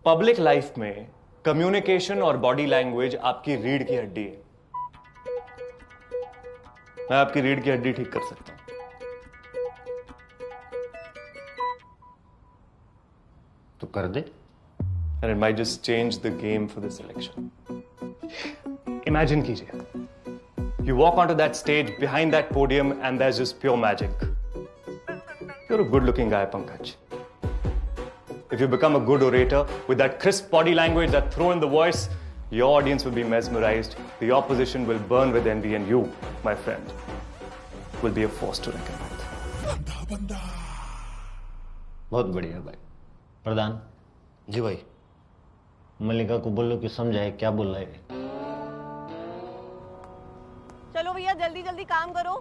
पब्लिक लाइफ में कम्युनिकेशन और बॉडी लैंग्वेज आपकी रीढ़ की हड्डी है। मैं आपकी रीढ़ की हड्डी ठीक कर सकता हूं। तो कर दे। And it might just change the game for this election. Imagine कीजिए, you walk onto that stage, behind that podium, and there's just pure magic. You're a good-looking guy, Pankaj. If you become a good orator with that crisp body language, that throw in the voice, your audience will be mesmerized, the opposition will burn with envy, and you, my friend, will be a force to reckon with. बहुत बढ़िया भाई। प्रधान जी भाई, मल्लिका को बोलो कि समझाए क्या बोल रहा है। चलो भैया जल्दी जल्दी काम करो,